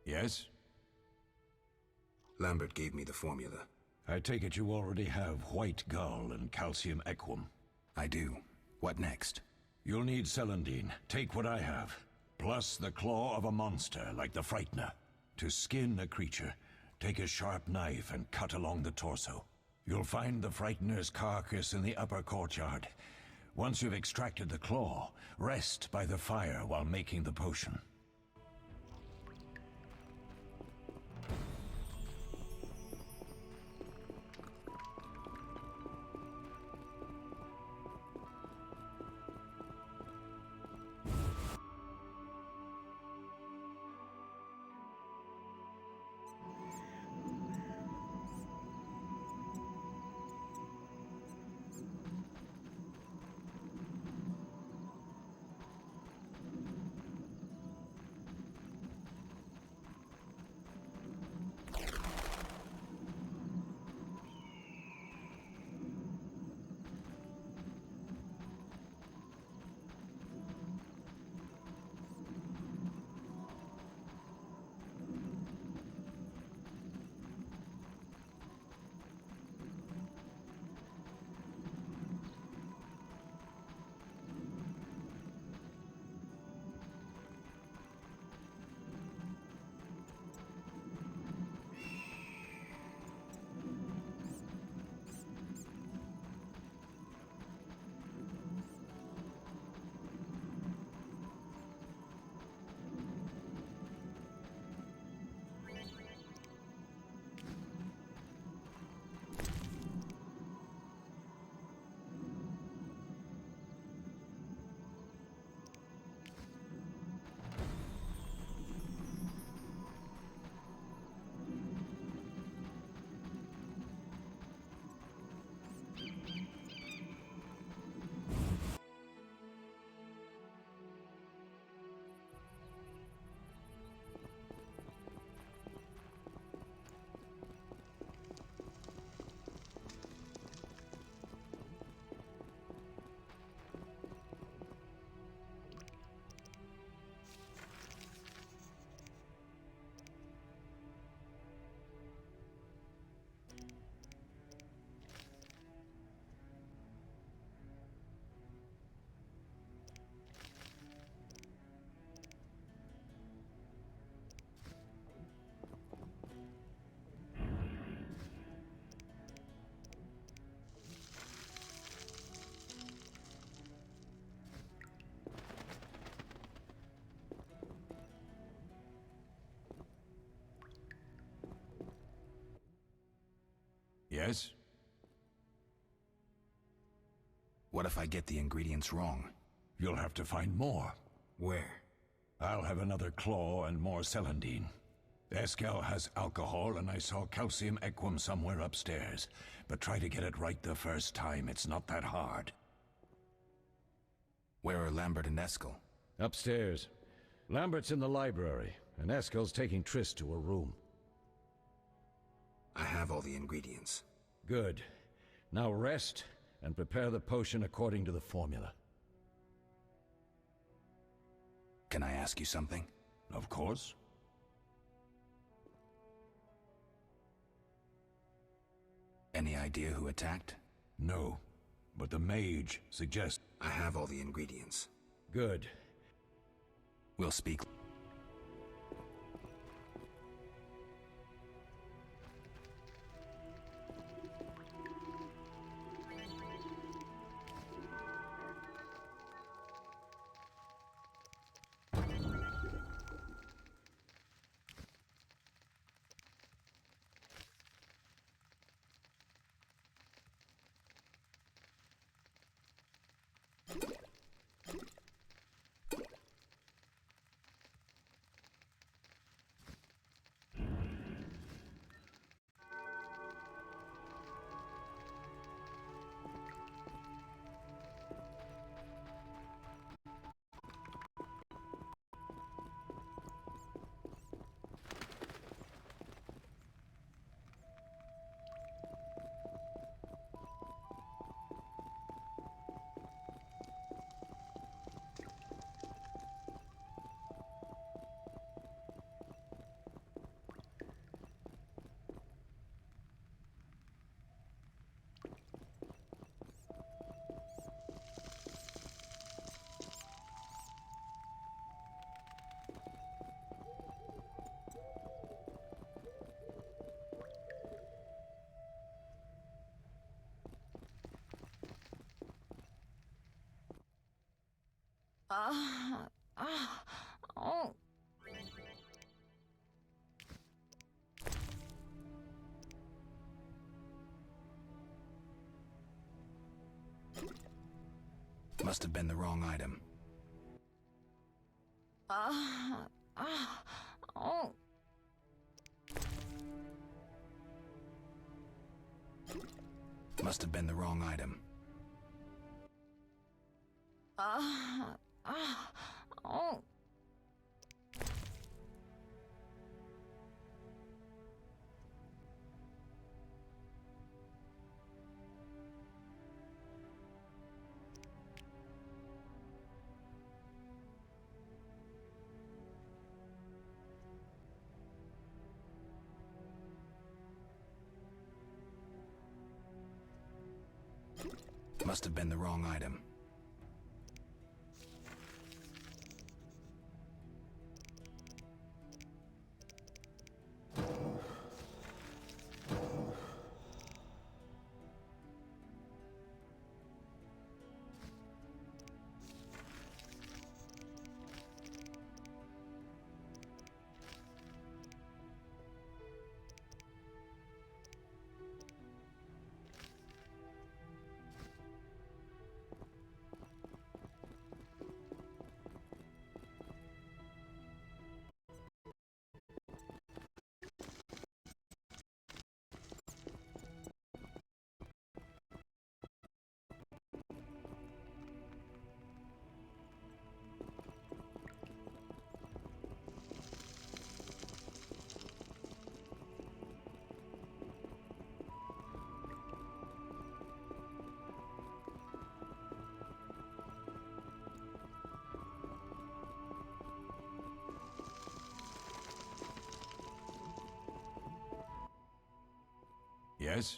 Yes? Lambert gave me the formula. I take it you already have white gull and calcium equum. I do. What next? You'll need celandine. Take what I have. Plus the claw of a monster like the Frightener. To skin a creature, take a sharp knife and cut along the torso. You'll find the Frightener's carcass in the upper courtyard. Once you've extracted the claw, rest by the fire while making the potion. Yes? What if I get the ingredients wrong? You'll have to find more. Where? I'll have another claw and more celandine. Eskel has alcohol, and I saw calcium equum somewhere upstairs. But try to get it right the first time. It's not that hard. Where are Lambert and Eskel? Upstairs. Lambert's in the library, and Eskel's taking Triss to her room. I have all the ingredients. Good. Now rest, and prepare the potion according to the formula. Can I ask you something? Of course. Any idea who attacked? No, but the mage suggests... I have all the ingredients. Good. We'll speak. Oh. Must have been the wrong item. Oh. Must have been the wrong item. Oh. Must have been the wrong item. Yes?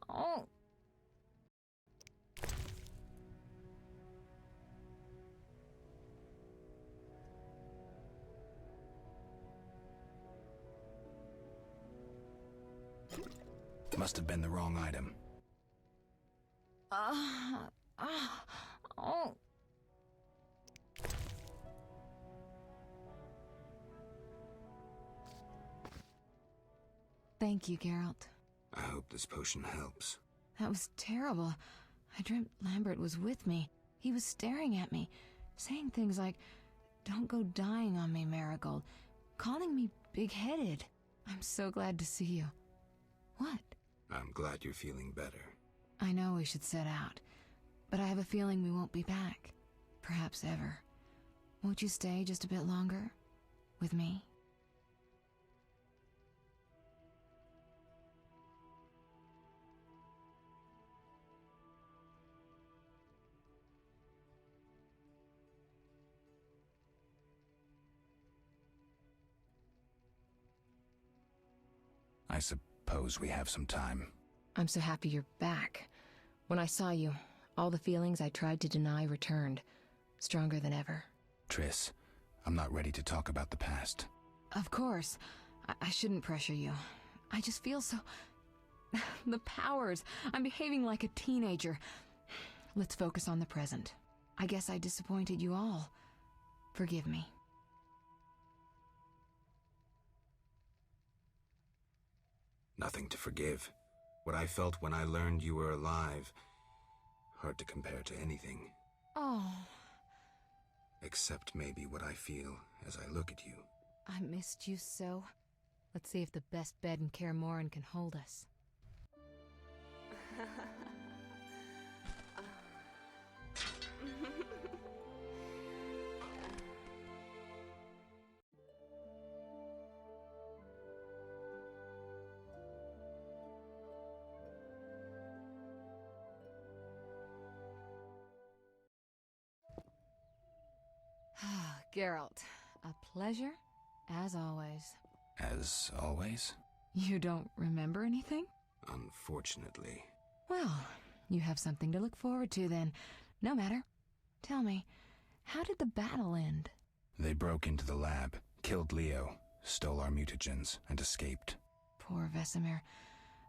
Oh. Must have been the wrong item. Oh. Thank you, Geralt. I hope this potion helps. That was terrible. I dreamt Lambert was with me. He was staring at me, saying things like, "Don't go dying on me, Marigold," calling me big-headed. I'm so glad to see you. What? I'm glad you're feeling better. I know we should set out, but I have a feeling we won't be back. Perhaps ever. Won't you stay just a bit longer? With me? I suppose we have some time. I'm so happy you're back. When I saw you, all the feelings I tried to deny returned, stronger than ever. Triss, I'm not ready to talk about the past. Of course. I shouldn't pressure you. I just feel so... the powers. I'm behaving like a teenager. Let's focus on the present. I guess I disappointed you all. Forgive me. Nothing to forgive. What I felt when I learned you were alive, hard to compare to anything. Oh, Except maybe what I feel as I look at you. I missed you so. Let's see if the best bed in Kaer Morhen can hold us. Geralt, a pleasure, as always. As always? You don't remember anything? Unfortunately. Well, you have something to look forward to then. No matter. Tell me, how did the battle end? They broke into the lab, killed Leo, stole our mutagens, and escaped. Poor Vesemir.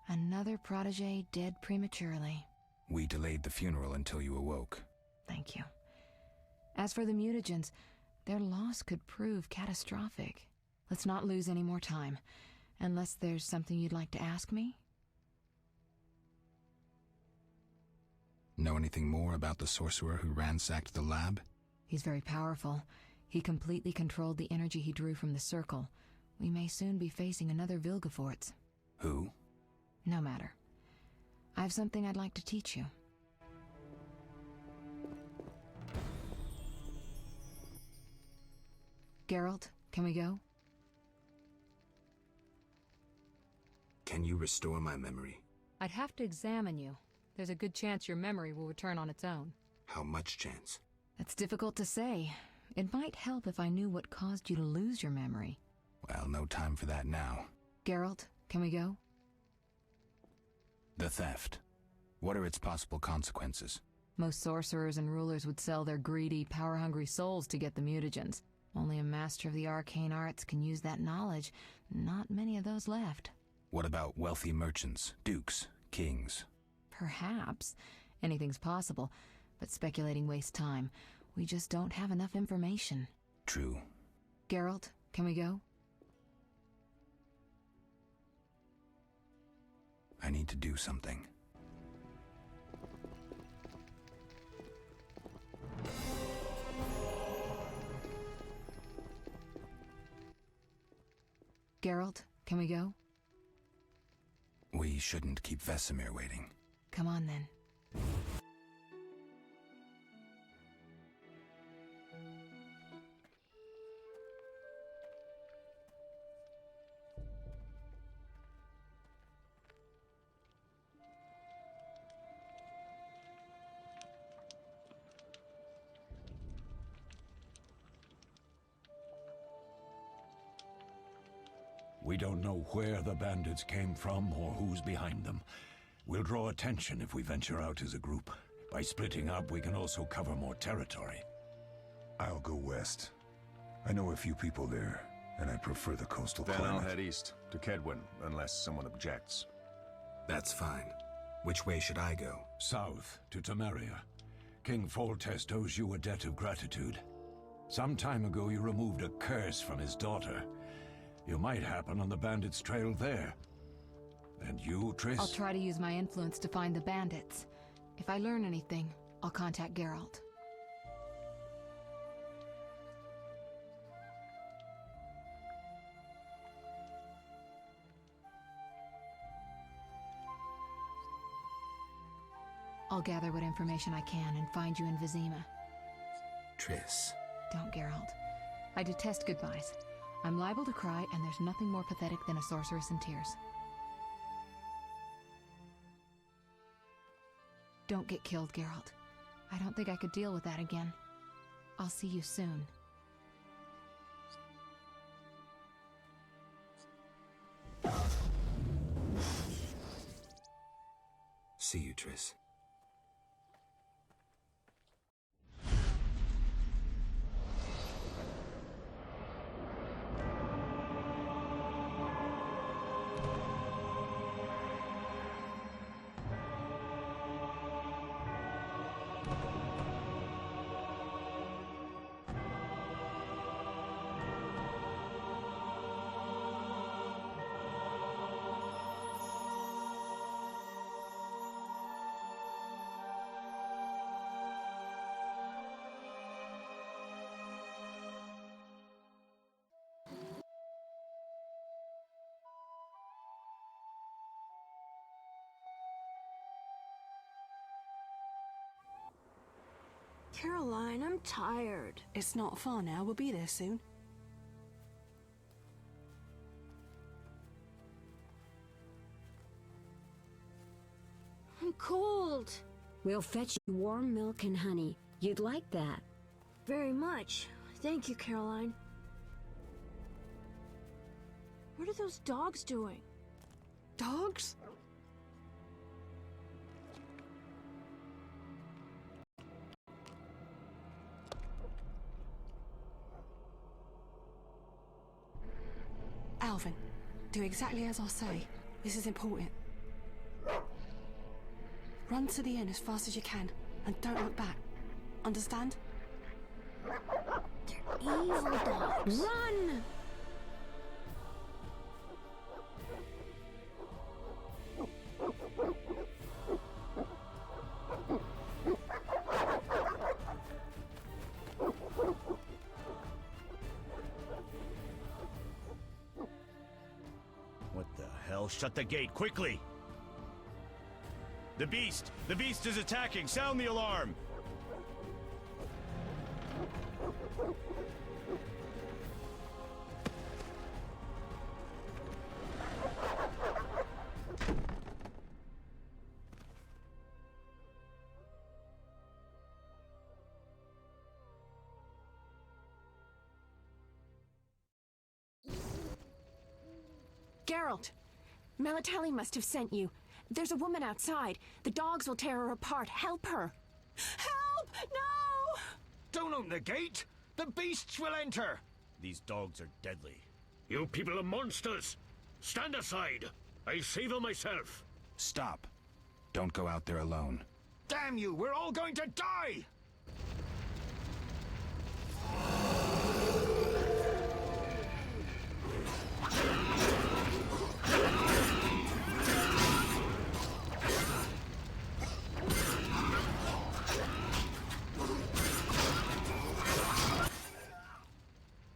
Another protege dead prematurely. We delayed the funeral until you awoke. Thank you. As for the mutagens, their loss could prove catastrophic. Let's not lose any more time. Unless there's something you'd like to ask me? Know anything more about the sorcerer who ransacked the lab? He's very powerful. He completely controlled the energy he drew from the circle. We may soon be facing another Vilgefortz. Who? No matter. I have something I'd like to teach you. Geralt, can we go? Can you restore my memory? I'd have to examine you. There's a good chance your memory will return on its own. How much chance? That's difficult to say. It might help if I knew what caused you to lose your memory. Well, no time for that now. Geralt, can we go? The theft. What are its possible consequences? Most sorcerers and rulers would sell their greedy, power-hungry souls to get the mutagens. Only a master of the arcane arts can use that knowledge. Not many of those left. What about wealthy merchants, dukes, kings? Perhaps. Anything's possible, but speculating wastes time. We just don't have enough information. True. Geralt, can we go? I need to do something. Geralt, can we go? We shouldn't keep Vesemir waiting. Come on then. We don't know where the bandits came from or who's behind them. We'll draw attention if we venture out as a group. By splitting up, we can also cover more territory. I'll go west. I know a few people there, and I prefer the coastal Then climate. I'll head east, to Kedwin, unless someone objects. That's fine. Which way should I go? South, to Temeria. King Foltest owes you a debt of gratitude. Some time ago you removed a curse from his daughter. You might happen on the bandits' trail there. And you, Triss? I'll try to use my influence to find the bandits. If I learn anything, I'll contact Geralt. I'll gather what information I can and find you in Vizima. Triss. Don't, Geralt. I detest goodbyes. I'm liable to cry, and there's nothing more pathetic than a sorceress in tears. Don't get killed, Geralt. I don't think I could deal with that again. I'll see you soon. See you, Triss. Caroline, I'm tired. It's not far now. We'll be there soon. I'm cold. We'll fetch you warm milk and honey. You'd like that. Very much. Thank you, Caroline. What are those dogs doing? Dogs? Alvin, do exactly as I say. This is important. Run to the inn as fast as you can, and don't look back. Understand? They're evil dogs. Run! What the hell? Shut the gate, quickly! The beast! The beast is attacking! Sound the alarm! Geralt! Melitele must have sent you. There's a woman outside. The dogs will tear her apart. Help her! Help! No! Don't open the gate! The beasts will enter! These dogs are deadly. You people are monsters! Stand aside! I'll save them myself! Stop. Don't go out there alone. Damn you! We're all going to die!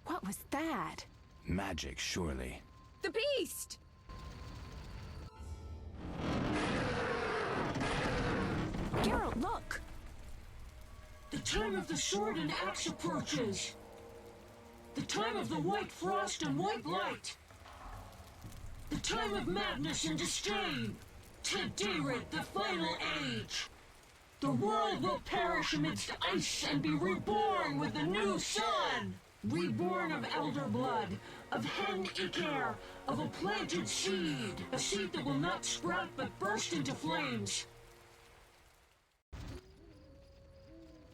What was that? Magic, surely. The beast! Geralt, look! The time of the sword and axe approaches. The time of the white frost and white light. The time of madness and disdain. Tedirat, the final age. The world will perish amidst ice and be reborn with the new sun. Reborn of elder blood, of hen Iker, of a planted seed. A seed that will not sprout but burst into flames.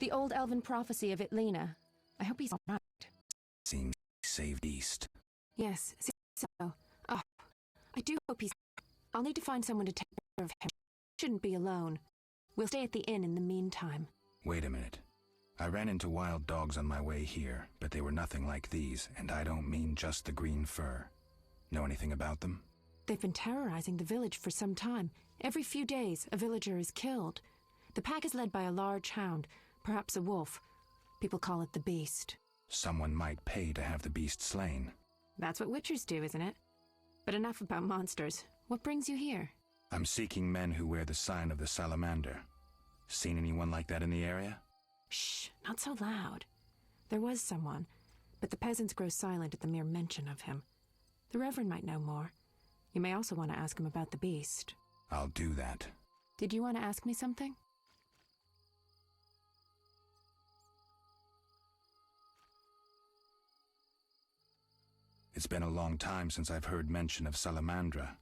The old elven prophecy of Itlena. I hope he's alright. Seems saved East. Yes, so. Oh, I do hope he's... I'll need to find someone to take care of him. Shouldn't be alone. We'll stay at the inn in the meantime. Wait a minute. I ran into wild dogs on my way here, but they were nothing like these, and I don't mean just the green fur. Know anything about them? They've been terrorizing the village for some time. Every few days, a villager is killed. The pack is led by a large hound, perhaps a wolf. People call it the Beast. Someone might pay to have the beast slain. That's what witchers do, isn't it? But enough about monsters. What brings you here? I'm seeking men who wear the sign of the salamander. Seen anyone like that in the area? Shh, not so loud. There was someone, but the peasants grow silent at the mere mention of him. The Reverend might know more. You may also want to ask him about the beast. I'll do that. Did you want to ask me something? It's been a long time since I've heard mention of Salamandra.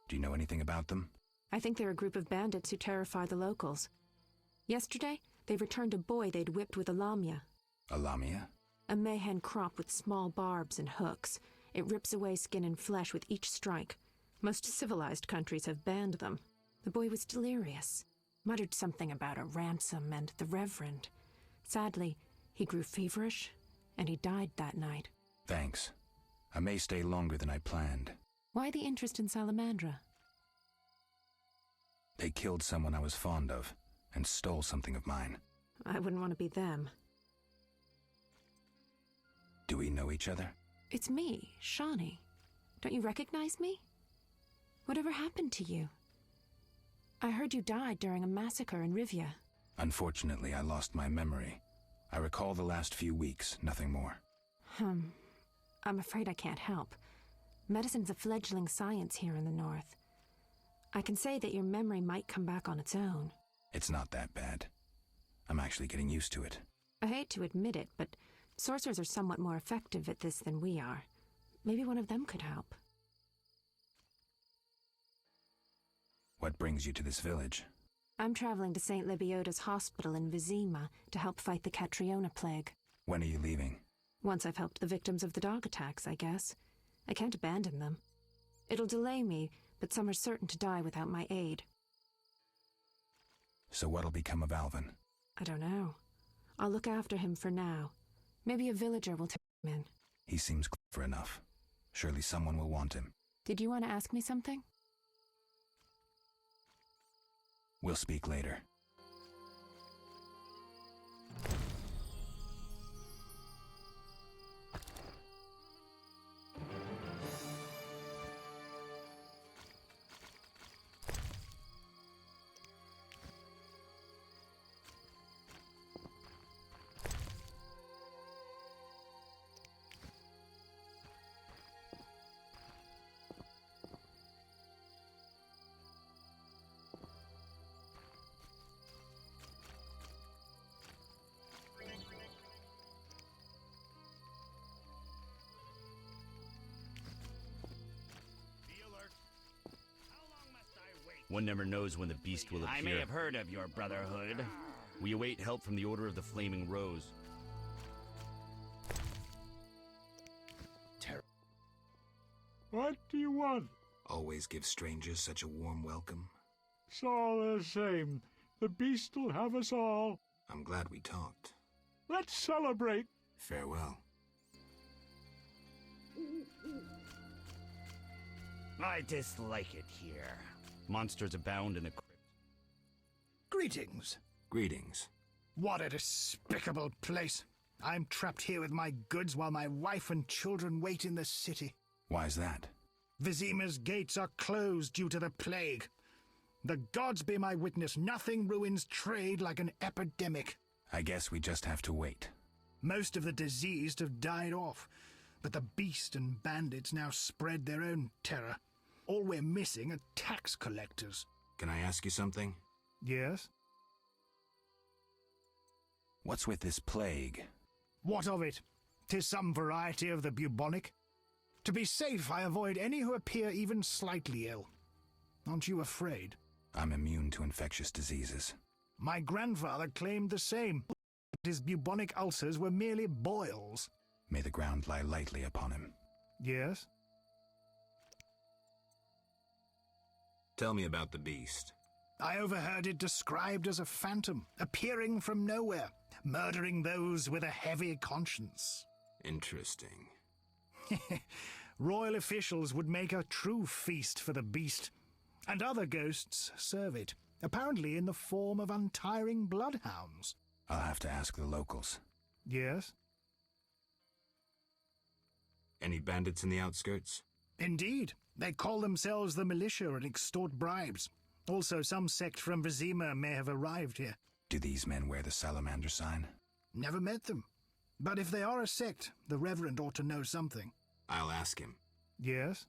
Do you know anything about them? I think they're a group of bandits who terrify the locals. Yesterday, they returned a boy they'd whipped with a lamia. A lamia? A mayhen crop with small barbs and hooks. It rips away skin and flesh with each strike. Most civilized countries have banned them. The boy was delirious. Muttered something about a ransom and the Reverend. Sadly, he grew feverish, and he died that night. Thanks. I may stay longer than I planned. Why the interest in Salamandra? They killed someone I was fond of, and stole something of mine. I wouldn't want to be them. Do we know each other? It's me, Shawnee. Don't you recognize me? Whatever happened to you? I heard you died during a massacre in Rivia. Unfortunately, I lost my memory. I recall the last few weeks, nothing more. I'm afraid I can't help. Medicine's a fledgling science here in the north. I can say that your memory might come back on its own. It's not that bad. I'm actually getting used to it. I hate to admit it, but sorcerers are somewhat more effective at this than we are. Maybe one of them could help. What brings you to this village? I'm traveling to St. Lebioda's hospital in Vizima to help fight the Catriona plague. When are you leaving? Once I've helped the victims of the dog attacks, I guess. I can't abandon them. It'll delay me, but some are certain to die without my aid. So what'll become of Alvin? I don't know. I'll look after him for now. Maybe a villager will take him in. He seems clever enough. Surely someone will want him. Did you want to ask me something? We'll speak later. One never knows when the beast will appear. I may have heard of your brotherhood. We await help from the Order of the Flaming Rose. What do you want? Always give strangers such a warm welcome. It's all the same. The beast will have us all. I'm glad we talked. Let's celebrate. Farewell. I dislike it here. Monsters abound in the crypt. Greetings. Greetings. What a despicable place. I'm trapped here with my goods while my wife and children wait in the city. Why's that? Vizima's gates are closed due to the plague. The gods be my witness, nothing ruins trade like an epidemic. I guess we just have to wait. Most of the diseased have died off, but the beast and bandits now spread their own terror. All we're missing are tax collectors. Can I ask you something? Yes? What's with this plague? What of it? 'Tis some variety of the bubonic. To be safe, I avoid any who appear even slightly ill. Aren't you afraid? I'm immune to infectious diseases. My grandfather claimed the same. His bubonic ulcers were merely boils. May the ground lie lightly upon him. Yes? Tell me about the beast. I overheard it described as a phantom, appearing from nowhere, murdering those with a heavy conscience. Interesting. Royal officials would make a true feast for the beast, and other ghosts serve it, apparently in the form of untiring bloodhounds. I'll have to ask the locals. Yes? Any bandits in the outskirts? Indeed. They call themselves the militia and extort bribes. Also, some sect from Vizima may have arrived here. Do these men wear the salamander sign? Never met them. But if they are a sect, the Reverend ought to know something. I'll ask him. Yes?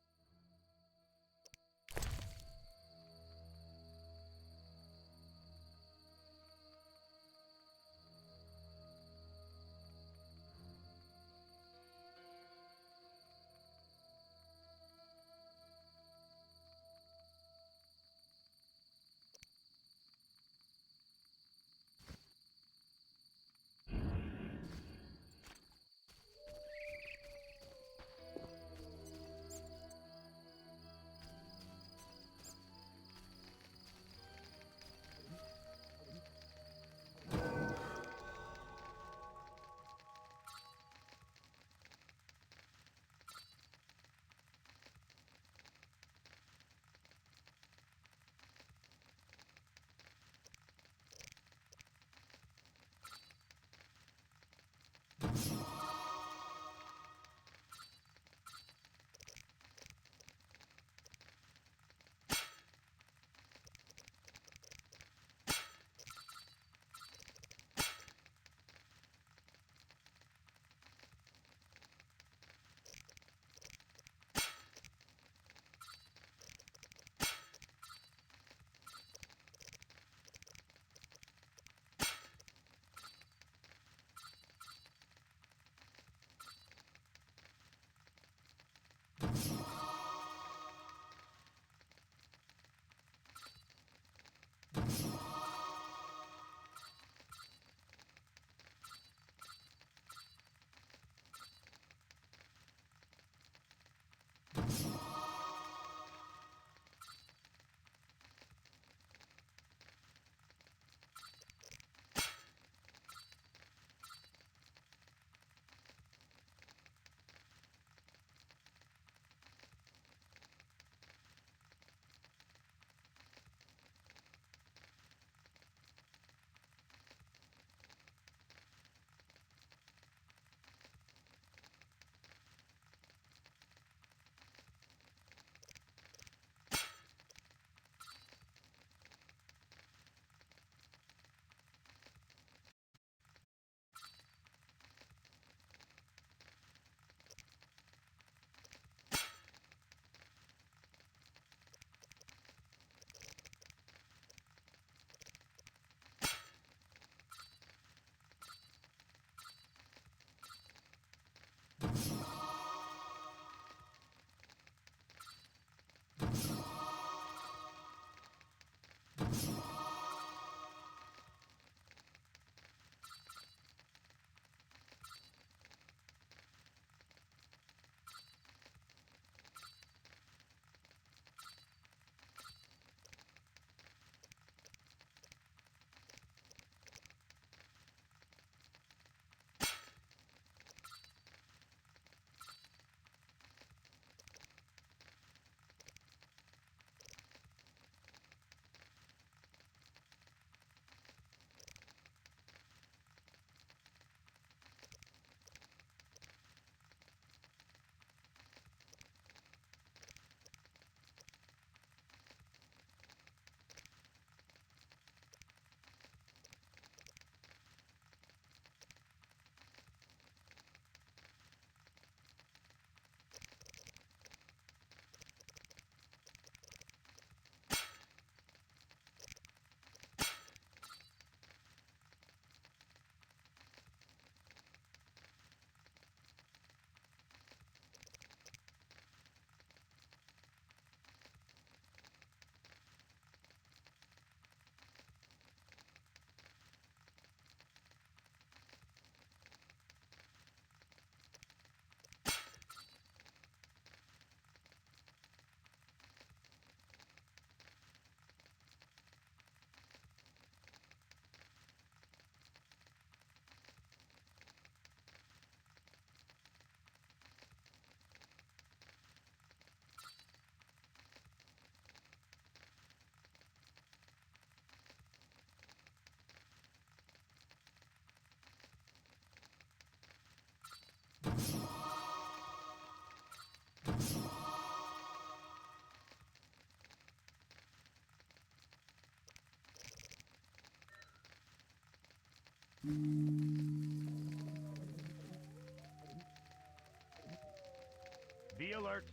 Be alert.